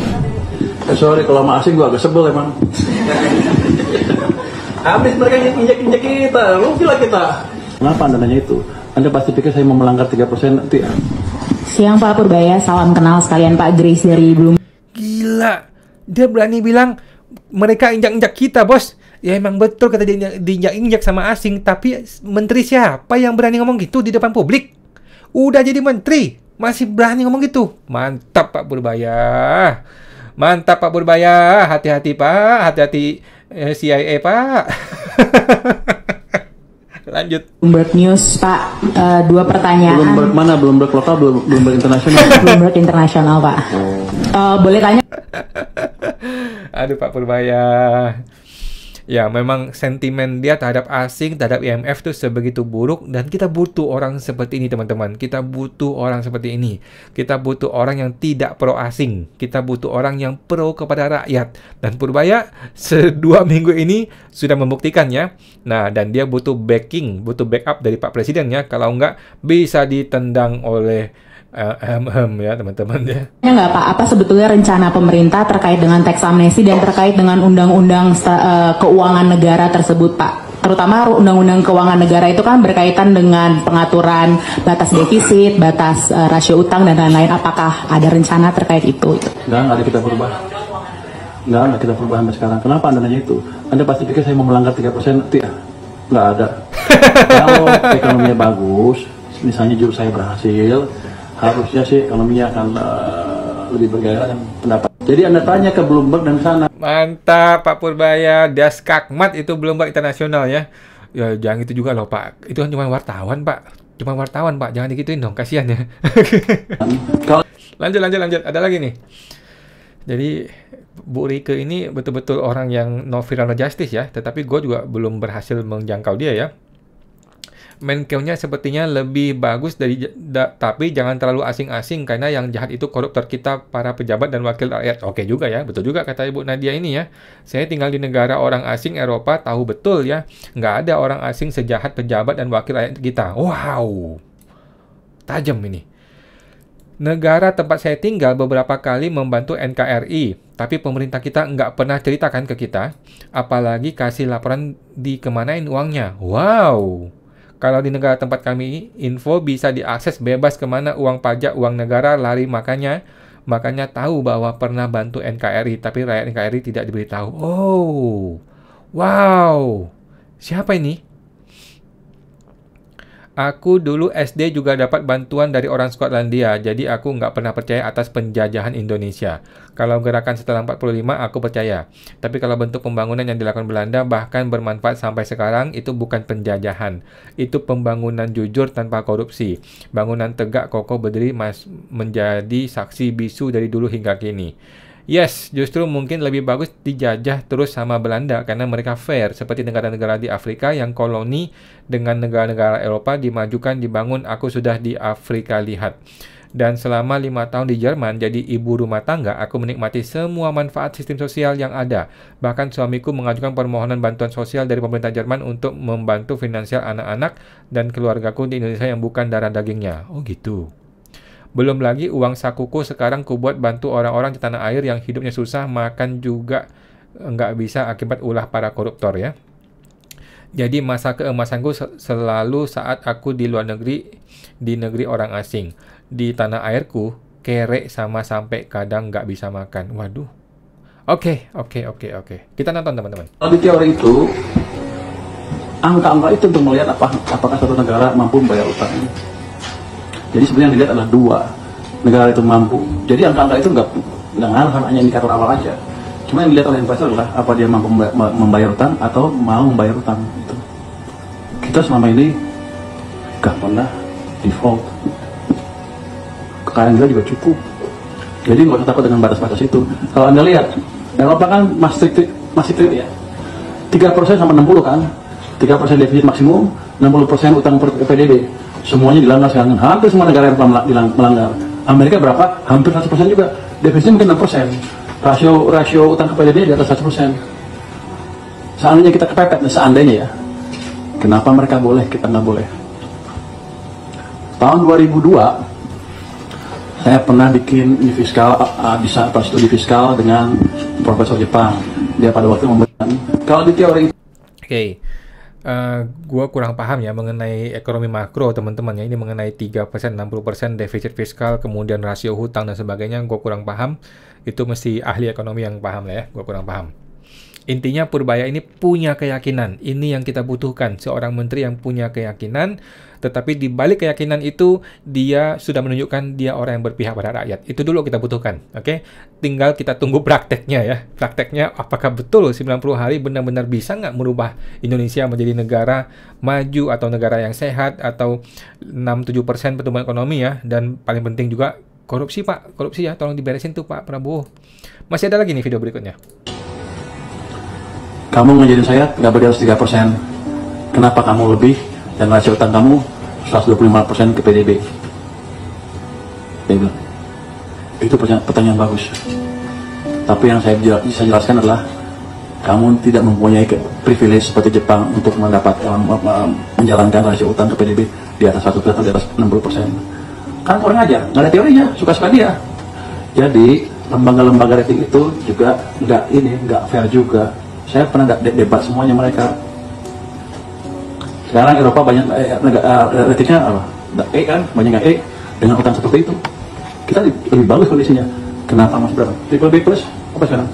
Sorry kalau sama asing gua agak sebel emang. Habis mereka injek kita, lu gila kita. Kenapa Anda nanya itu? Anda pasti pikir saya mau melanggar 3% nanti. Siang Pak Purbaya, salam kenal sekalian Pak Grace dari Bloomberg. Gila, dia berani bilang mereka injak-injak kita, bos. Ya emang betul kata dia diinjak-injak sama asing, tapi menteri siapa yang berani ngomong gitu di depan publik? Udah jadi menteri, masih berani ngomong gitu. Mantap Pak Purbaya. Mantap Pak Purbaya. Hati-hati Pak, hati-hati CIA Pak. Lanjut. Bloomberg News Pak, dua pertanyaan. Bloomberg mana? Bloomberg lokal, Bloomberg internasional. Bloomberg internasional Pak. Boleh tanya? Aduh Pak Purbaya. Ya memang sentimen dia terhadap asing, terhadap IMF tuh sebegitu buruk, dan kita butuh orang seperti ini teman-teman. Kita butuh orang seperti ini. Kita butuh orang yang tidak pro asing. Kita butuh orang yang pro kepada rakyat. Dan Purbaya 2 minggu ini sudah membuktikannya. Nah, dan dia butuh backup dari Pak Presiden ya. Kalau enggak bisa ditendang oleh ya teman-teman ya. Nggak Pak, apa sebetulnya rencana pemerintah terkait dengan teks amnesti dan terkait dengan undang-undang keuangan negara tersebut Pak? Terutama undang-undang keuangan negara itu kan berkaitan dengan pengaturan batas defisit, batas rasio utang dan lain-lain. Apakah ada rencana terkait itu? Nggak ada kita berubah. Nggak kita berubah sampai sekarang. Kenapa Anda nanya itu? Anda pasti pikir saya mau melanggar 3% nanti ya? Nggak ada. Kalau ekonominya bagus, misalnya jurus saya berhasil, harusnya sih ekonominya akan lebih bergairah dan pendapat. Jadi Anda tanya ke Bloomberg dan sana. Mantap Pak Purbaya, das kakmat itu Bloomberg internasional ya. Ya jangan itu juga loh Pak. Itu kan cuma wartawan Pak. Jangan digituin dong, kasihan ya. Lanjut. Ada lagi nih. Jadi Bu Rike ini betul-betul orang yang no viral justice ya. Tetapi gue juga belum berhasil menjangkau dia ya. Menkeu-nya sepertinya lebih bagus tapi jangan terlalu asing-asing karena yang jahat itu koruptor kita, para pejabat dan wakil rakyat. Oke juga ya, betul juga kata Ibu Nadia ini ya. Saya tinggal di negara orang asing Eropa, tahu betul ya. Nggak ada orang asing sejahat pejabat dan wakil rakyat kita. Wow, tajam ini. Negara tempat saya tinggal beberapa kali membantu NKRI, tapi pemerintah kita nggak pernah ceritakan ke kita, apalagi kasih laporan dikemanain uangnya. Wow. Kalau di negara tempat kami, info bisa diakses bebas kemana uang pajak, uang negara lari, makanya tahu bahwa pernah bantu NKRI, tapi rakyat NKRI tidak diberitahu. Oh, wow, siapa ini? Aku dulu SD juga dapat bantuan dari orang Skotlandia, jadi aku nggak pernah percaya atas penjajahan Indonesia. Kalau gerakan setelah 45, aku percaya. Tapi kalau bentuk pembangunan yang dilakukan Belanda bahkan bermanfaat sampai sekarang, itu bukan penjajahan. Itu pembangunan jujur tanpa korupsi. Bangunan tegak kokoh berdiri menjadi saksi bisu dari dulu hingga kini. Yes, justru mungkin lebih bagus dijajah terus sama Belanda karena mereka fair, seperti negara-negara di Afrika yang koloni dengan negara-negara Eropa dimajukan, dibangun. Aku sudah di Afrika lihat. Dan selama 5 tahun di Jerman jadi ibu rumah tangga, aku menikmati semua manfaat sistem sosial yang ada. Bahkan suamiku mengajukan permohonan bantuan sosial dari pemerintah Jerman untuk membantu finansial anak-anak dan keluargaku di Indonesia yang bukan darah dagingnya. Oh gitu. Belum lagi uang sakuku sekarang kubuat bantu orang-orang di tanah air yang hidupnya susah, makan juga nggak bisa akibat ulah para koruptor ya. Jadi masa keemasanku selalu saat aku di luar negeri, di negeri orang asing. Di tanah airku, kerek sama sampai kadang nggak bisa makan. Waduh. Oke. Kita nonton teman-teman. Kalau di teori itu, angka-angka itu untuk melihat apakah suatu negara mampu membayar utang. Jadi sebenarnya yang dilihat adalah 2 negara itu mampu. Jadi angka-angka itu nggak ngaruh, hanya indikator awal aja. Cuma yang dilihat oleh investor adalah apa dia mampu membayar utang atau mau membayar utang. Itu. Kita selama ini nggak pernah default. Kekayaan kita juga cukup. Jadi nggak usah takut dengan batas-batas itu. Kalau Anda lihat, Eropa kan masih strict ya. 3% sama 60 kan. 3% defisit maksimum, 60% utang per PDB. Semuanya dilanggar sekarang. Hampir semua negara yang melanggar. Amerika berapa? Hampir 100% juga. Defisit mungkin 6%. Rasio utang ke PDB di atas 100%. Seandainya kita kepepet, seandainya ya. Kenapa mereka boleh, kita nggak boleh? Tahun 2002, saya pernah bikin fiskal, studi fiskal dengan profesor Jepang. Dia pada waktu memberikan, kalau di teori Oke. Gua kurang paham ya mengenai ekonomi makro teman-teman ya. Ini mengenai 3%, 60% defisit fiskal, kemudian rasio hutang dan sebagainya. Gua kurang paham. Itu mesti ahli ekonomi yang paham lah ya. Gua kurang paham. Intinya Purbaya ini punya keyakinan. Ini yang kita butuhkan. Seorang menteri yang punya keyakinan. Tetapi di balik keyakinan itu, dia sudah menunjukkan dia orang yang berpihak pada rakyat. Itu dulu kita butuhkan. Oke? Tinggal kita tunggu prakteknya ya. Prakteknya apakah betul 90 hari benar-benar bisa nggak merubah Indonesia menjadi negara maju atau negara yang sehat atau 6-7% pertumbuhan ekonomi ya. Dan paling penting juga korupsi Pak. Korupsi ya. Tolong diberesin tuh Pak Prabowo. Masih ada lagi nih video berikutnya. kamu ngajarin saya nggak berdiri 3%. Kenapa kamu lebih dan rasio utang kamu 125% ke PDB? Dia bilang, itu pertanyaan bagus. Tapi yang saya bisa jelaskan adalah kamu tidak mempunyai privilege seperti Jepang untuk menjalankan rasio utang ke PDB di atas 1% atau di atas 60%. Kan orang aja, nggak ada teorinya, suka-suka dia. Jadi lembaga-lembaga rating itu juga nggak fair juga. Saya pernah debat semuanya mereka. Sekarang Eropa banyak ratingnya apa? E kan, banyak nggak E dengan utang seperti itu. Kita lebih bagus kondisinya. Kenapa masih berapa? Triple B plus apa sekarang?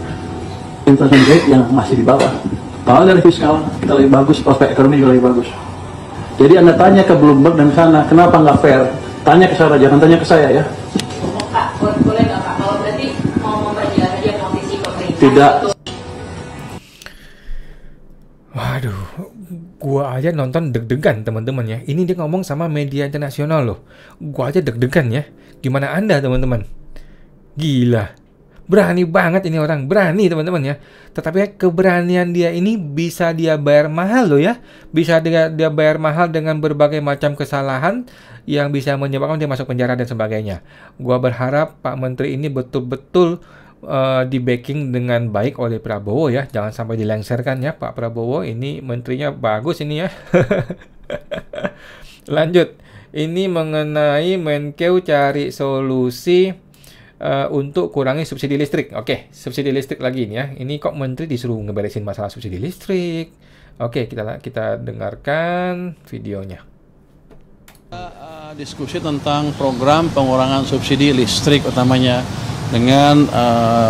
Inflation rate yang masih di bawah. Kalau dari fiskal kita lebih bagus, prospek ekonomi juga lebih bagus. Jadi Anda tanya ke Bloomberg dan sana, kenapa nggak fair? Tanya ke saya, jangan tanya ke saya ya. Pak, boleh nggak Pak? Kalau berarti mau memperjelas aja posisi pemerintah. Tidak. Waduh, gua aja nonton deg-degan teman-teman ya. Ini dia ngomong sama media internasional loh. Gua aja deg-degan ya. Gimana Anda teman-teman? Gila. Berani banget ini orang, berani teman-teman ya. Tetapi keberanian dia ini bisa dia bayar mahal loh ya. Bisa dia bayar mahal dengan berbagai macam kesalahan yang bisa menyebabkan dia masuk penjara dan sebagainya. Gua berharap Pak Menteri ini betul-betul di backing dengan baik oleh Prabowo ya. Jangan sampai dilengsarkan ya Pak Prabowo. Ini menterinya bagus ini ya. Lanjut. Ini mengenai Menkeu cari solusi untuk kurangi subsidi listrik. Oke, subsidi listrik lagi nih ya. Ini kok menteri disuruh ngeberesin masalah subsidi listrik. Oke, kita dengarkan videonya. Diskusi tentang program pengurangan subsidi listrik utamanya. Dengan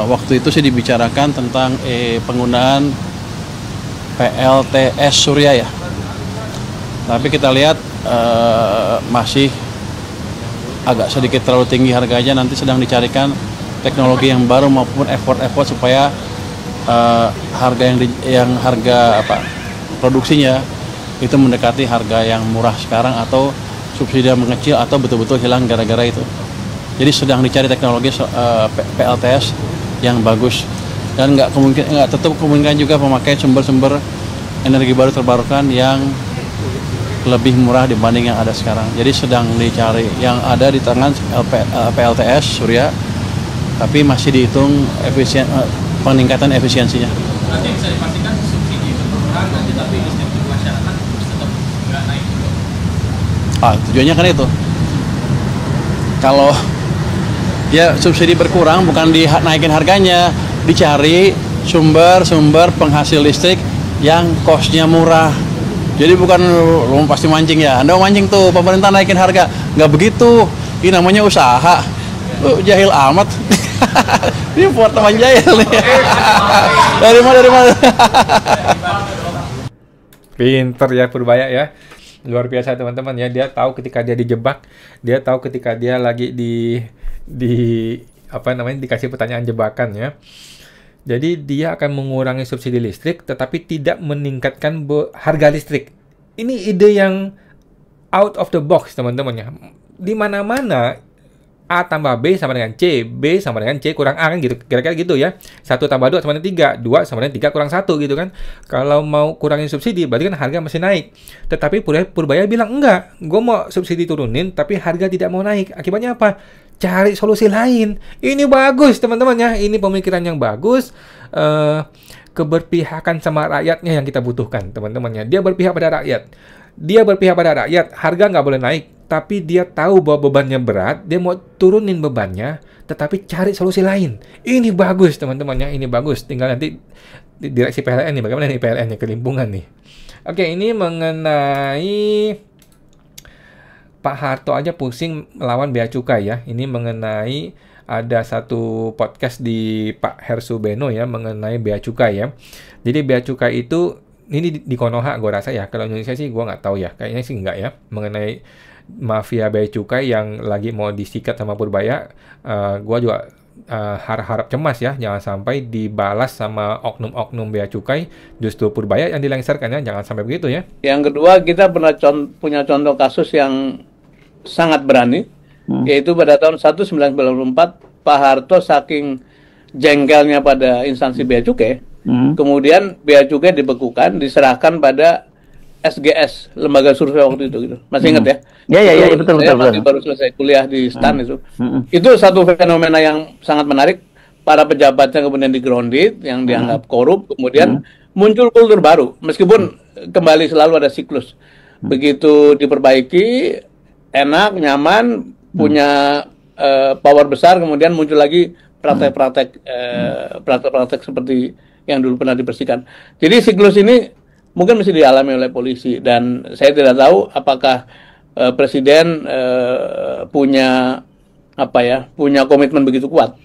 waktu itu sih dibicarakan tentang penggunaan PLTS Surya ya. Tapi kita lihat masih agak sedikit terlalu tinggi harganya. Nanti sedang dicarikan teknologi yang baru maupun effort supaya harga harga produksinya itu mendekati harga yang murah sekarang atau subsidi yang mengecil atau betul-betul hilang gara-gara itu. Jadi sedang dicari teknologi PLTS yang bagus dan nggak tetap kemungkinan juga memakai sumber-sumber energi baru terbarukan yang lebih murah dibanding yang ada sekarang. Jadi sedang dicari yang ada di tangan PLTS Surya, tapi masih dihitung peningkatan efisiensinya. Berarti bisa dipastikan subsidi itu berkurang nanti tapi listrik masyarakat tetap nggak naik juga. Tujuannya kan itu. Kalau ya subsidi berkurang bukan dinaikin harganya, dicari sumber penghasil listrik yang cost-nya murah. Jadi bukan lu pasti mancing ya. Anda mau mancing tuh pemerintah naikin harga. Nggak begitu. Ini namanya usaha. Lu jahil amat. Ini buat teman jahil nih. Dari mana? Pinter ya Purbaya ya. Luar biasa teman-teman ya. Dia tahu ketika dia dijebak, dia tahu ketika dia lagi di dikasih pertanyaan jebakan ya. Jadi dia akan mengurangi subsidi listrik tetapi tidak meningkatkan harga listrik. Ini ide yang out of the box teman-teman ya. Di mana-mana A tambah B sama dengan C, B sama dengan C kurang A kan gitu, kira-kira gitu ya. 1 tambah 2 sama dengan 3, 2 sama dengan 3 kurang 1 gitu kan. Kalau mau kurangin subsidi berarti kan harga masih naik. Tetapi Purbaya bilang enggak, gue mau subsidi turunin tapi harga tidak mau naik. Akibatnya apa? Cari solusi lain. Ini bagus teman-teman ya, ini pemikiran yang bagus. Keberpihakan sama rakyatnya yang kita butuhkan teman-teman ya. Dia berpihak pada rakyat. Harga nggak boleh naik. Tapi dia tahu bahwa bebannya berat, dia mau turunin bebannya, tetapi cari solusi lain. Ini bagus teman-teman ya, ini bagus. Tinggal nanti direksi PLN nih, bagaimana nih PLN-nya kelimpungan nih. Oke, ini mengenai Pak Harto aja pusing melawan bea cukai ya. Ini mengenai ada satu podcast di Pak Hersubeno ya mengenai bea cukai ya. Jadi bea cukai itu ini di Konoha gue rasa ya. Kalau Indonesia sih gue nggak tahu ya. Kayaknya sih enggak ya. Mengenai mafia bea cukai yang lagi mau disikat sama Purbaya, gue juga harap cemas ya, jangan sampai dibalas sama oknum-oknum bea cukai, justru Purbaya yang dilengsarkan ya, jangan sampai begitu ya. Yang kedua, kita pernah punya contoh kasus yang sangat berani, yaitu pada tahun 1994 Pak Harto saking jengkelnya pada instansi bea cukai, kemudian bea cukai dibekukan, diserahkan pada SGS, lembaga survei waktu itu gitu. Masih ingat ya? Iya, betul. Masih baru selesai kuliah di STAN itu. Itu satu fenomena yang sangat menarik. Para pejabatnya kemudian di-grounded, yang dianggap korup, kemudian muncul kultur baru. Meskipun kembali selalu ada siklus. Begitu diperbaiki, enak, nyaman, punya power besar, kemudian muncul lagi praktek-praktek seperti yang dulu pernah dibersihkan. Jadi siklus ini mungkin mesti dialami oleh polisi, dan saya tidak tahu apakah presiden punya komitmen begitu kuat.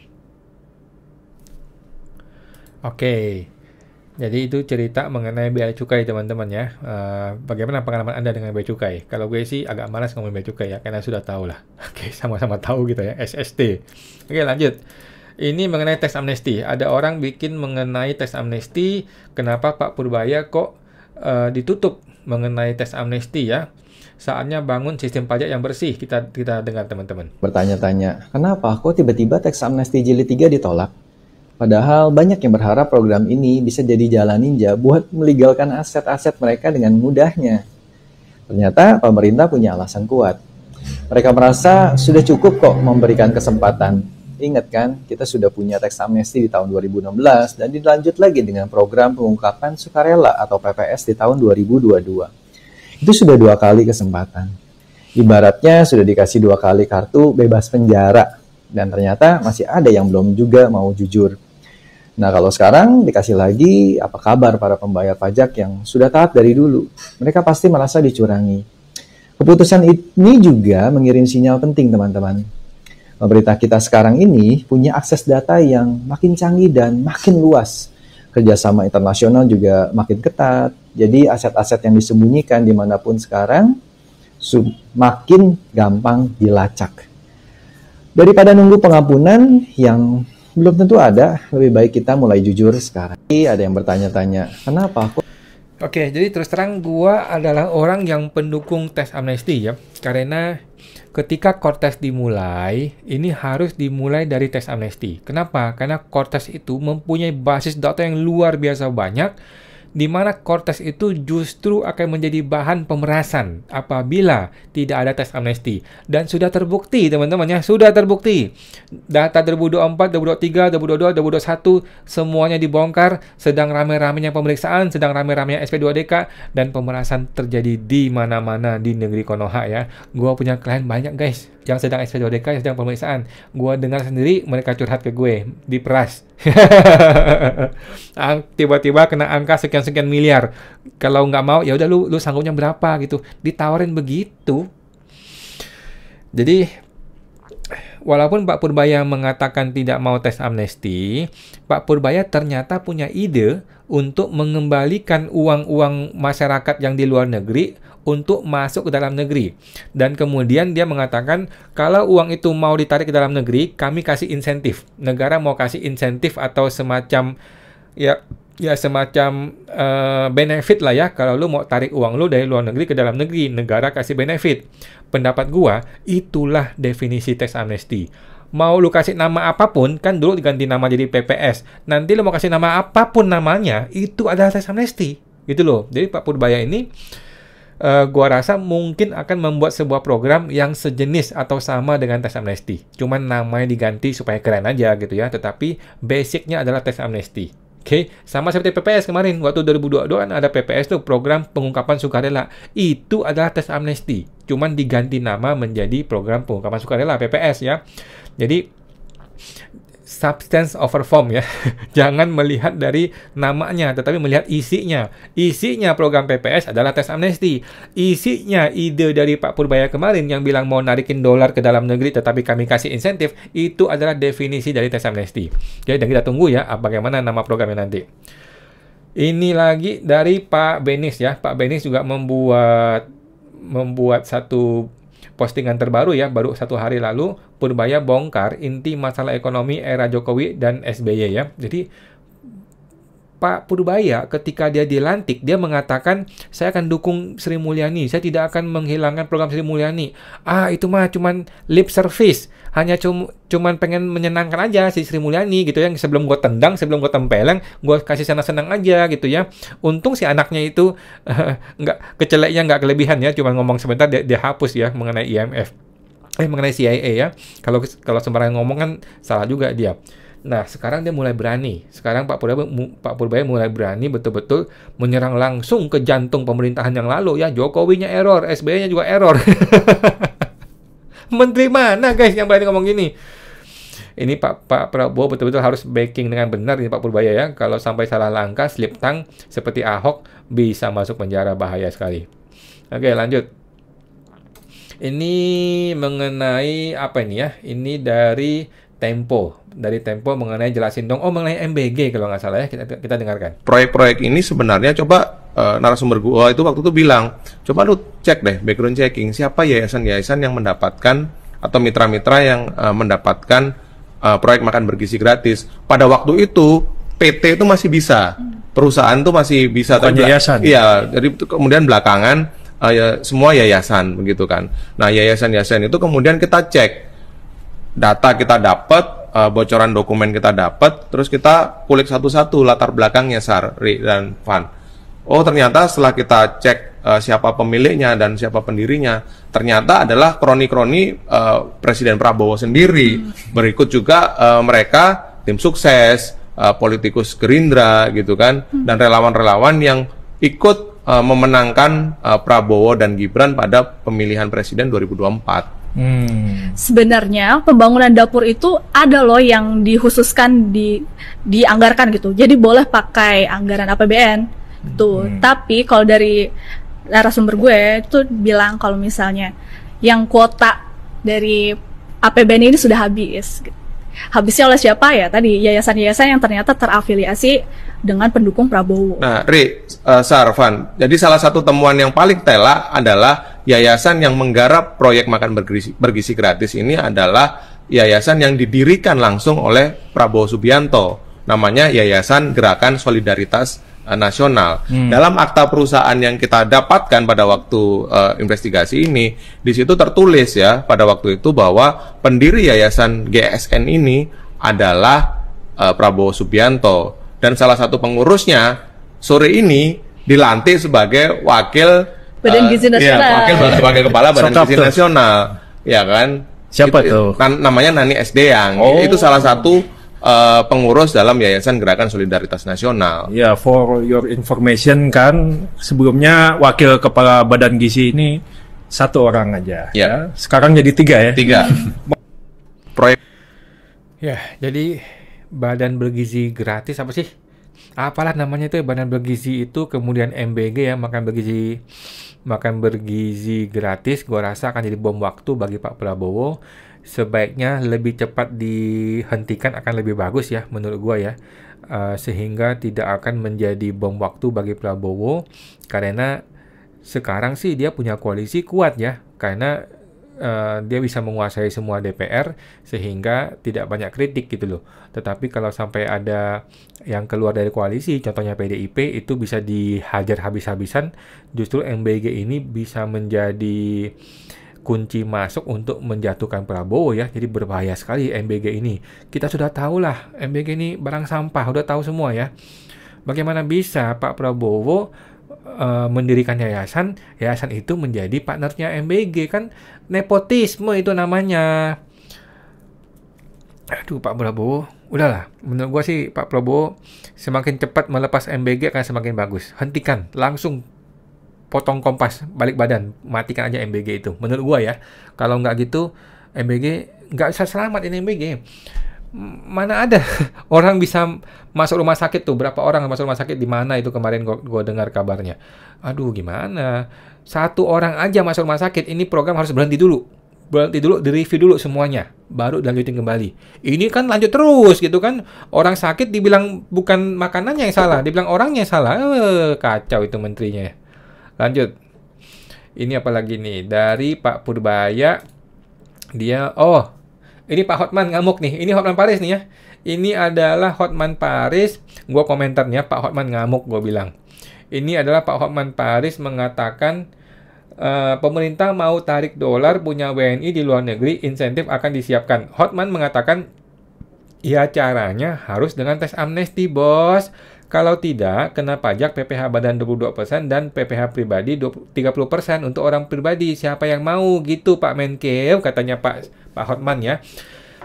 Oke, jadi itu cerita mengenai bea cukai teman-teman ya. Bagaimana pengalaman Anda dengan bea cukai? Kalau gue sih agak malas ngomong bea cukai ya, karena sudah tahu lah. Oke, sama-sama tahu gitu ya, SST. Oke, lanjut. Ini mengenai teks amnesti. Ada orang bikin mengenai teks amnesti, kenapa Pak Purbaya kok ditutup mengenai teks amnesti ya. Saatnya bangun sistem pajak yang bersih. Kita dengar teman-teman. Bertanya-tanya, kenapa kok tiba-tiba teks amnesti jilid 3 ditolak? Padahal banyak yang berharap program ini bisa jadi jalan ninja buat melegalkan aset-aset mereka dengan mudahnya. Ternyata pemerintah punya alasan kuat. Mereka merasa sudah cukup kok memberikan kesempatan. Ingat kan, kita sudah punya teks amnesti di tahun 2016 dan dilanjut lagi dengan program pengungkapan sukarela atau PPS di tahun 2022. Itu sudah 2 kali kesempatan. Ibaratnya sudah dikasih 2 kali kartu bebas penjara, dan ternyata masih ada yang belum juga mau jujur. Nah, kalau sekarang dikasih lagi, apa kabar para pembayar pajak yang sudah taat dari dulu? Mereka pasti merasa dicurangi. Keputusan ini juga mengirim sinyal penting, teman-teman. Pemerintah kita sekarang ini punya akses data yang makin canggih dan makin luas. Kerjasama internasional juga makin ketat. Jadi aset-aset yang disembunyikan dimanapun sekarang makin gampang dilacak. Daripada nunggu pengampunan yang belum tentu ada, lebih baik kita mulai jujur sekarang. Ada yang bertanya-tanya, kenapa aku? Oke, jadi terus terang gua adalah orang yang pendukung teks amnesti ya. Karena ketika Kortes dimulai, ini harus dimulai dari teks amnesti. Kenapa? Karena Kortes itu mempunyai basis data yang luar biasa banyak, di mana Kortes itu justru akan menjadi bahan pemerasan apabila tidak ada teks amnesti. Dan sudah terbukti teman-teman ya, sudah terbukti. Data 2024, 2023, 2022, 2021 semuanya dibongkar, sedang rame-ramenya pemeriksaan, sedang rame-ramenya SP2DK, dan pemerasan terjadi di mana-mana di negeri Konoha ya. Gua punya klien banyak guys yang sedang SP2DK, yang sedang pemeriksaan. Gua dengar sendiri mereka curhat ke gue, diperas. Tiba-tiba kena angka sekian sekian miliar. Kalau nggak mau, ya udah lu sanggupnya berapa gitu. Ditawarin begitu. Jadi walaupun Pak Purbaya mengatakan tidak mau teks amnesti, Pak Purbaya ternyata punya ide untuk mengembalikan uang-uang masyarakat yang di luar negeri untuk masuk ke dalam negeri. Dan kemudian dia mengatakan kalau uang itu mau ditarik ke dalam negeri, kami kasih insentif. Negara mau kasih insentif atau semacam semacam benefit lah ya. Kalau lu mau tarik uang lu dari luar negeri ke dalam negeri, negara kasih benefit. Pendapat gua, itulah definisi teks amnesti. Mau lu kasih nama apapun, kan dulu diganti nama jadi PPS. Nanti lu mau kasih nama apapun namanya, itu adalah teks amnesti. Gitu loh. Jadi Pak Purbaya ini gua rasa mungkin akan membuat sebuah program yang sejenis atau sama dengan teks amnesti. Cuman namanya diganti supaya keren aja gitu ya. Tetapi basicnya adalah teks amnesti. Oke, sama seperti PPS kemarin. Waktu 2022 kan ada PPS tuh, program pengungkapan sukarela. Itu adalah teks amnesti. Cuman diganti nama menjadi program pengungkapan sukarela, PPS ya. Jadi substance over form ya. Jangan melihat dari namanya, tetapi melihat isinya. Isinya program PPS adalah teks amnesti. Isinya ide dari Pak Purbaya kemarin yang bilang mau narikin dolar ke dalam negeri tetapi kami kasih insentif, itu adalah definisi dari teks amnesti. Jadi dan kita tunggu ya bagaimana nama programnya nanti. Ini lagi dari Pak Benis ya. Pak Benis juga membuat satu postingan terbaru ya, baru 1 hari lalu. Purbaya bongkar inti masalah ekonomi era Jokowi dan SBY ya. Jadi Pak Purbaya ketika dia dilantik, dia mengatakan saya akan dukung Sri Mulyani, saya tidak akan menghilangkan program Sri Mulyani. Itu mah cuman lip service, hanya cuman pengen menyenangkan aja si Sri Mulyani gitu ya. Sebelum gue tendang, sebelum gue tempeleng, gue kasih senang-senang aja gitu ya. Untung si anaknya itu nggak keceleknya nggak kelebihan ya, cuman ngomong sebentar dia hapus ya mengenai IMF. Mengenai CIA ya. Kalau sembarangan ngomong kan salah juga dia. Nah, sekarang dia mulai berani. Sekarang Pak Purbaya mulai berani betul-betul menyerang langsung ke jantung pemerintahan yang lalu ya. Jokowinya error, SBY-nya juga error. Menteri mana guys yang berani ngomong gini? Ini Pak Prabowo betul-betul harus backing dengan benar ini Pak Purbaya ya. Kalau sampai salah langkah, slip tang seperti Ahok, bisa masuk penjara, bahaya sekali. Oke, lanjut. Ini mengenai apa ini ya? Ini dari Tempo. Dari Tempo mengenai jelasin dong. Mengenai MBG kalau nggak salah ya. Kita dengarkan. Proyek-proyek ini sebenarnya coba narasumber gua itu waktu itu bilang, coba lu cek deh background checking siapa yayasan-yayasan yang mendapatkan atau mitra-mitra yang mendapatkan proyek makan bergizi gratis. Pada waktu itu PT itu masih bisa, perusahaan tuh masih bisa. Bukan yayasan. Iya, jadi kemudian belakangan semua yayasan begitu kan. Nah, yayasan-yayasan itu kemudian kita cek data, kita dapat bocoran dokumen, kita dapat, terus kita kulik satu-satu latar belakangnya Sari dan Van. Ternyata setelah kita cek siapa pemiliknya dan siapa pendirinya, ternyata adalah kroni-kroni Presiden Prabowo sendiri. Berikut juga mereka tim sukses, politikus Gerindra gitu kan, dan relawan-relawan yang ikut memenangkan Prabowo dan Gibran pada pemilihan presiden 2024. Sebenarnya pembangunan dapur itu ada loh yang dikhususkan dianggarkan gitu. Jadi boleh pakai anggaran APBN tuh. Tapi kalau dari narasumber gue itu bilang kalau misalnya yang kuota dari APBN ini sudah habis. Habisnya oleh siapa ya? Tadi yayasan-yayasan yang ternyata terafiliasi dengan pendukung Prabowo. Nah, Sarvan, jadi salah satu temuan yang paling telak adalah yayasan yang menggarap proyek makan bergizi gratis ini adalah yayasan yang didirikan langsung oleh Prabowo Subianto. Namanya Yayasan Gerakan Solidaritas Nasional. Dalam akta perusahaan yang kita dapatkan pada waktu investigasi ini, di situ tertulis ya pada waktu itu bahwa pendiri Yayasan GSN ini adalah Prabowo Subianto, dan salah satu pengurusnya sore ini dilantik sebagai wakil Badan Gizi Nasional. Wakil kepala Badan Gizi Nasional, ya kan? Siapa itu? Namanya Nani Esdeyang. Itu salah satu pengurus dalam Yayasan Gerakan Solidaritas Nasional. Ya, for your information kan, sebelumnya wakil kepala Badan Gizi ini 1 orang aja. Ya. Sekarang jadi 3 ya? 3. Proyek. Ya, jadi Badan Bergizi Gratis apa sih? apalah namanya itu badan bergizi itu, kemudian MBG ya, makan bergizi gratis, gua rasa akan jadi bom waktu bagi Pak Prabowo. Sebaiknya lebih cepat dihentikan akan lebih bagus ya menurut gua ya. Sehingga tidak akan menjadi bom waktu bagi Prabowo, karena sekarang sih dia punya koalisi kuat ya, karena dia bisa menguasai semua DPR sehingga tidak banyak kritik gitu loh. Tetapi kalau sampai ada yang keluar dari koalisi, contohnya PDIP, itu bisa dihajar habis-habisan. Justru MBG ini bisa menjadi kunci masuk untuk menjatuhkan Prabowo ya. Jadi berbahaya sekali MBG ini. Kita sudah tahu lah MBG ini barang sampah, udah tahu semua ya. Bagaimana bisa Pak Prabowo mendirikan yayasan itu menjadi partnernya MBG? Kan nepotisme itu namanya. Aduh, Pak Prabowo, udahlah. Menurut gua sih Pak Prabowo semakin cepat melepas MBG akan semakin bagus. Hentikan, langsung potong Kompas, balik badan, matikan aja MBG itu. Menurut gua ya. Kalau nggak gitu, MBG nggak bisa selamat ini MBG. Mana ada orang bisa masuk rumah sakit tuh, berapa orang masuk rumah sakit di mana itu kemarin gue dengar kabarnya. Aduh, gimana? Satu orang aja masuk rumah sakit, ini program harus berhenti dulu, direview dulu semuanya, baru lanjutin kembali. Ini kan lanjut terus gitu kan. Orang sakit dibilang bukan makanannya yang salah, dibilang orangnya yang salah. Kacau itu menterinya ya. Lanjut. Ini apalagi nih dari Pak Purbaya. Dia ini Pak Hotman ngamuk nih. Ini Hotman Paris nih ya. Ini adalah Hotman Paris. Gua komentarnya Pak Hotman ngamuk, gua bilang. Ini adalah Pak Hotman Paris mengatakan pemerintah mau tarik dolar punya WNI di luar negeri, insentif akan disiapkan. Hotman mengatakan ya caranya harus dengan teks amnesti, bos. Kalau tidak, kena pajak PPh badan 22% dan PPh pribadi 30% untuk orang pribadi. Siapa yang mau gitu Pak Menkeu, katanya Pak Hotman ya.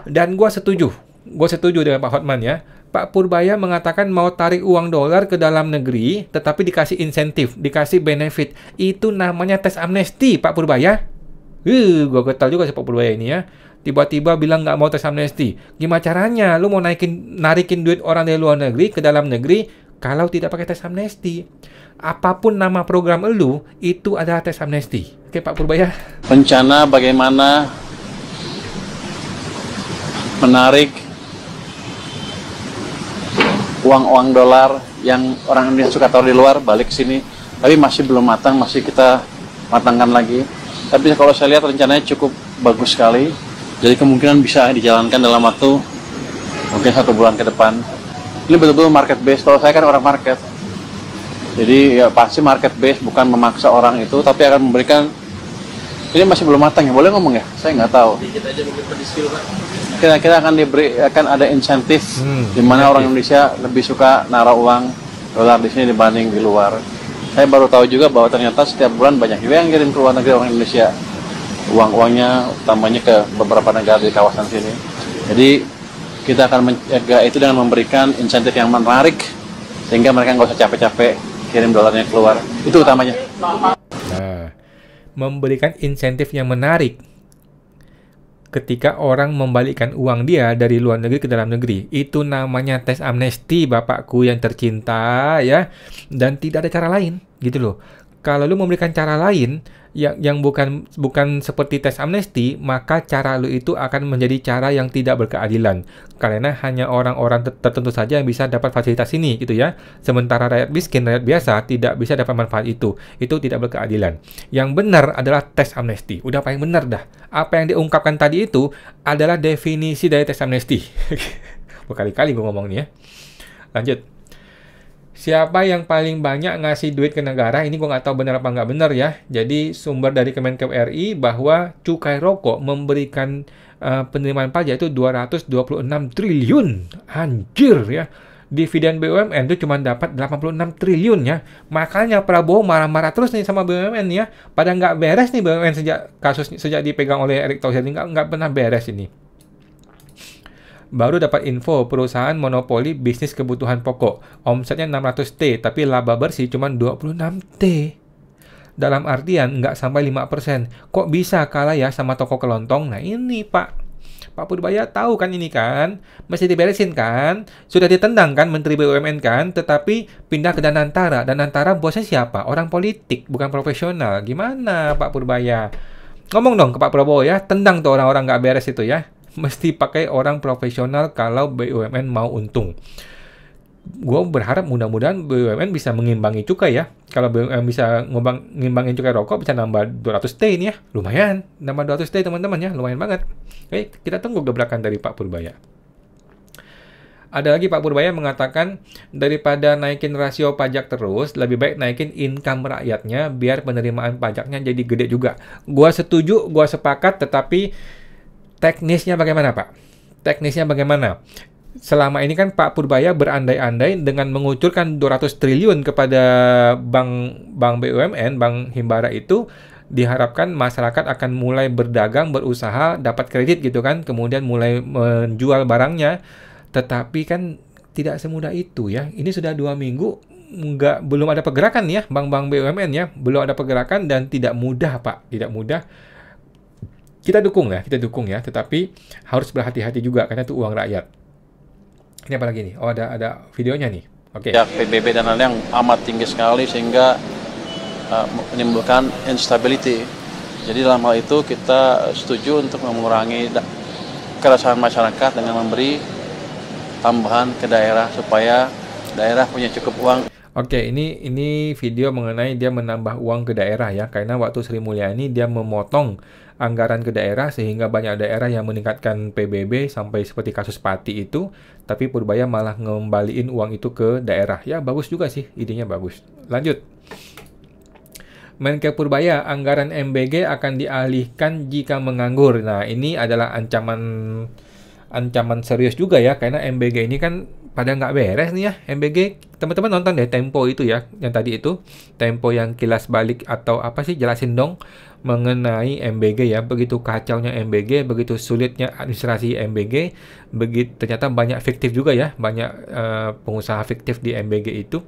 Dan gua setuju dengan Pak Hotman ya. Pak Purbaya mengatakan mau tarik uang dolar ke dalam negeri, tetapi dikasih insentif, dikasih benefit. Itu namanya tes amnesti, Pak Purbaya. Gua getal juga si Pak Purbaya ini ya. Tiba-tiba bilang nggak mau tes amnesti. Gimana caranya? Lu mau narikin duit orang dari luar negeri ke dalam negeri kalau tidak pakai tes amnesti? Apapun nama program lu, itu adalah tes amnesti. Oke Pak Purbaya. Rencana bagaimana menarik uang-uang dolar yang orang Indonesia suka taruh di luar balik ke sini, tapi masih belum matang, masih kita matangkan lagi. Tapi kalau saya lihat rencananya cukup bagus sekali. Jadi kemungkinan bisa dijalankan dalam waktu mungkin 1 bulan ke depan. Ini betul-betul market base. Kalau saya kan orang market, jadi ya pasti market base, bukan memaksa orang itu, tapi akan memberikan. Ini masih belum matang ya, boleh ngomong ya? Saya nggak tahu. Kita akan ada insentif di mana orang Indonesia lebih suka naruh uang dolar di sini dibanding di luar. Saya baru tahu juga bahwa ternyata setiap bulan banyak juga yang kirim ke luar negeri orang Indonesia. Uang-uangnya utamanya ke beberapa negara di kawasan sini. Jadi kita akan menjaga itu dengan memberikan insentif yang menarik sehingga mereka nggak usah capek-capek kirim dolarnya keluar. Itu utamanya. Nah, memberikan insentif yang menarik ketika orang membalikkan uang dia dari luar negeri ke dalam negeri. Itu namanya tes amnesti, Bapakku yang tercinta ya. Dan tidak ada cara lain gitu loh. Kalau lu memberikan cara lain yang bukan seperti tes amnesti, maka cara lu itu akan menjadi cara yang tidak berkeadilan. Karena hanya orang-orang tertentu saja yang bisa dapat fasilitas ini gitu ya. Sementara rakyat miskin, rakyat biasa tidak bisa dapat manfaat itu. Itu tidak berkeadilan. Yang benar adalah tes amnesti. Udah paling benar dah. Apa yang diungkapkan tadi itu adalah definisi dari tes amnesti. Berkali-kali gue ngomong nih ya. Lanjut. Siapa yang paling banyak ngasih duit ke negara? Ini gue nggak tahu benar apa nggak benar ya. Jadi sumber dari Kemenkeu RI bahwa cukai rokok memberikan penerimaan pajak itu 226 triliun. Anjir ya. Dividen BUMN itu cuma dapat 86 triliun ya. Makanya Prabowo marah-marah terus nih sama BUMN ya. Pada nggak beres nih BUMN sejak dipegang oleh Erick Thohir ini nggak pernah beres ini. Baru dapat info perusahaan monopoli bisnis kebutuhan pokok. Omsetnya 600T, tapi laba bersih cuma 26T. Dalam artian nggak sampai 5%. Kok bisa kalah ya sama toko kelontong? Nah ini Pak. Pak Purbaya tahu kan ini kan, mesti diberesin kan, sudah ditendang kan Menteri BUMN kan, tetapi pindah ke Danantara. Danantara bosnya siapa? Orang politik, bukan profesional. Gimana Pak Purbaya? Ngomong dong ke Pak Prabowo ya, tendang tuh orang-orang nggak beres itu ya. Mesti pakai orang profesional kalau BUMN mau untung. Gue berharap mudah-mudahan BUMN bisa mengimbangi cukai ya. Kalau BUMN bisa ngimbangin cukai rokok, bisa nambah 200 T ini ya. Lumayan, nambah 200 T teman-teman ya, lumayan banget. Oke, kita tunggu gebrakan dari Pak Purbaya. Ada lagi Pak Purbaya mengatakan, daripada naikin rasio pajak terus, lebih baik naikin income rakyatnya, biar penerimaan pajaknya jadi gede juga. Gua setuju, gua sepakat, tetapi teknisnya bagaimana Pak? Teknisnya bagaimana? Selama ini kan Pak Purbaya berandai-andai dengan mengucurkan 200 triliun kepada bank BUMN, Bank Himbara itu, diharapkan masyarakat akan mulai berdagang, berusaha, dapat kredit gitu kan, kemudian mulai menjual barangnya. Tetapi kan tidak semudah itu ya. Ini sudah 2 minggu belum ada pergerakan ya, bank-bank BUMN ya, belum ada pergerakan dan tidak mudah Pak, tidak mudah. Kita dukung ya, tetapi harus berhati-hati juga karena itu uang rakyat. Ini apa lagi nih? Oh ada videonya nih. Oke. Ya PBB dan lain yang amat tinggi sekali sehingga menimbulkan instability. Jadi dalam hal itu kita setuju untuk mengurangi keresahan masyarakat dengan memberi tambahan ke daerah supaya daerah punya cukup uang. Oke, ini video mengenai dia menambah uang ke daerah ya, karena waktu Sri Mulyani dia memotong anggaran ke daerah sehingga banyak daerah yang meningkatkan PBB sampai seperti kasus Pati itu, tapi Purbaya malah ngembaliin uang itu ke daerah. Ya bagus juga sih, idenya bagus. Lanjut. Menkeu Purbaya, anggaran MBG akan dialihkan jika menganggur. Nah, ini adalah ancaman serius juga ya, karena MBG ini kan pada nggak beres nih ya. MBG, teman-teman nonton deh Tempo itu ya, yang tadi itu Tempo yang kilas balik atau apa sih, jelasin dong mengenai MBG ya. Begitu kacaunya MBG, begitu sulitnya administrasi MBG, ternyata banyak fiktif juga ya, banyak pengusaha fiktif di MBG itu.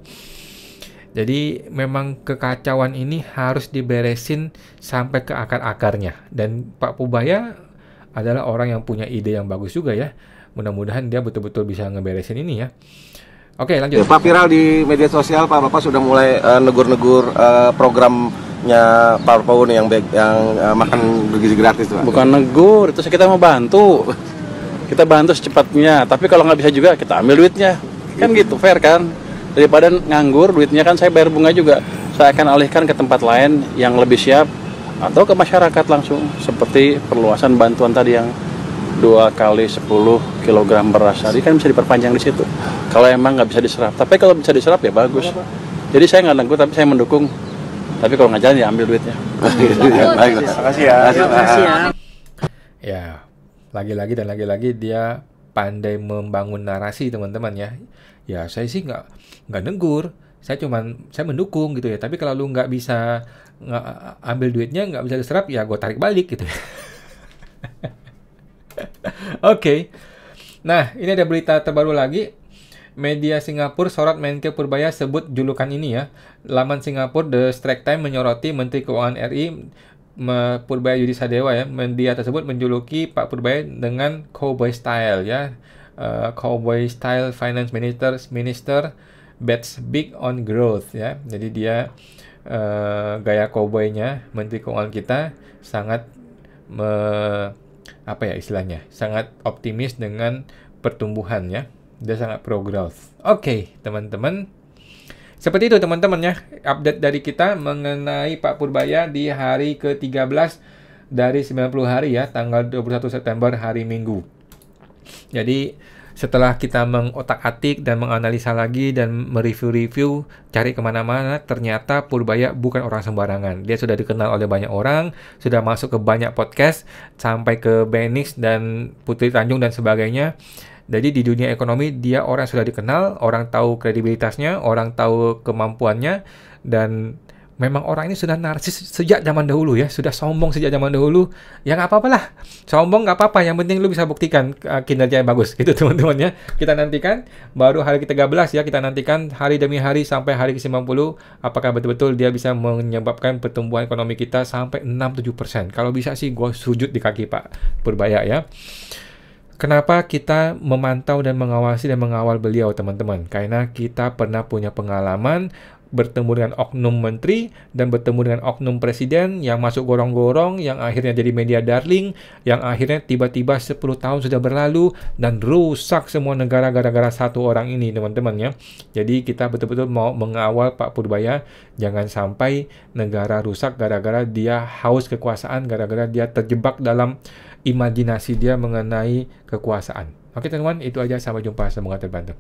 Jadi memang kekacauan ini harus diberesin sampai ke akar-akarnya, dan Pak Purbaya adalah orang yang punya ide yang bagus juga ya. Mudah-mudahan dia betul-betul bisa ngeberesin ini ya. Oke, lanjut. Ya, Pak, viral di media sosial Pak Bapak sudah mulai negur-negur programnya Pak Prabowo nih yang makan bergizi gratis tuh. Bukan negur, itu kita mau bantu. Kita bantu secepatnya, tapi kalau nggak bisa juga kita ambil duitnya. Kan gitu, fair kan? Daripada nganggur, duitnya kan saya bayar bunga juga. Saya akan alihkan ke tempat lain yang lebih siap atau ke masyarakat langsung, seperti perluasan bantuan tadi yang 2 kali 10 kg beras tadi kan bisa diperpanjang di situ kalau emang nggak bisa diserap. Tapi kalau bisa diserap ya bagus. Jadi saya nggak negur, tapi saya mendukung. Tapi kalau nggak jalan ya ambil duitnya. Baik, terima kasih ya. Ya, lagi-lagi dan lagi-lagi dia pandai membangun narasi teman-teman ya. Ya saya sih nggak negur, saya mendukung gitu ya. Tapi kalau lu nggak bisa ambil duitnya, nggak bisa diserap, ya gue tarik balik gitu. Oke. Nah, ini ada berita terbaru lagi. Media Singapura sorot Menkeu Purbaya sebut julukan ini ya. Laman Singapura The Straits Times menyoroti Menteri Keuangan RI Purbaya Yudi Sadewa ya. Media tersebut menjuluki Pak Purbaya dengan cowboy style ya. Cowboy style finance minister bets big on growth ya. Jadi dia gaya cowboynya Menteri Keuangan kita sangat sangat optimis dengan pertumbuhan ya. Dia sangat pro growth. Oke, teman-teman. Seperti itu teman-teman ya, update dari kita mengenai Pak Purbaya di hari ke-13 dari 90 hari ya, tanggal 21 September hari Minggu. Jadi setelah kita mengotak-atik dan menganalisa lagi dan mereview-review, cari kemana-mana, ternyata Purbaya bukan orang sembarangan. Dia sudah dikenal oleh banyak orang, sudah masuk ke banyak podcast, sampai ke Benix dan Putri Tanjung dan sebagainya. Jadi di dunia ekonomi dia orang sudah dikenal, orang tahu kredibilitasnya, orang tahu kemampuannya, dan memang orang ini sudah narsis sejak zaman dahulu ya, sudah sombong sejak zaman dahulu. Ya nggak apa-apa lah, sombong nggak apa-apa, yang penting lu bisa buktikan kinerja yang bagus gitu teman-teman ya. Kita nantikan baru hari ke-13 ya, kita nantikan hari demi hari sampai hari ke-90 apakah betul-betul dia bisa menyebabkan pertumbuhan ekonomi kita sampai 6-7%. Kalau bisa sih gue sujud di kaki Pak Purbaya ya. Kenapa kita memantau dan mengawasi dan mengawal beliau, teman-teman? Karena kita pernah punya pengalaman bertemu dengan oknum menteri dan bertemu dengan oknum presiden yang masuk gorong-gorong, yang akhirnya jadi media darling, yang akhirnya tiba-tiba 10 tahun sudah berlalu dan rusak semua negara gara-gara satu orang ini, teman-teman ya. Jadi kita betul-betul mau mengawal Pak Purbaya, jangan sampai negara rusak gara-gara dia haus kekuasaan, gara-gara dia terjebak dalam imajinasi dia mengenai kekuasaan. Oke teman-teman, itu aja, sampai jumpa, semoga terbantu.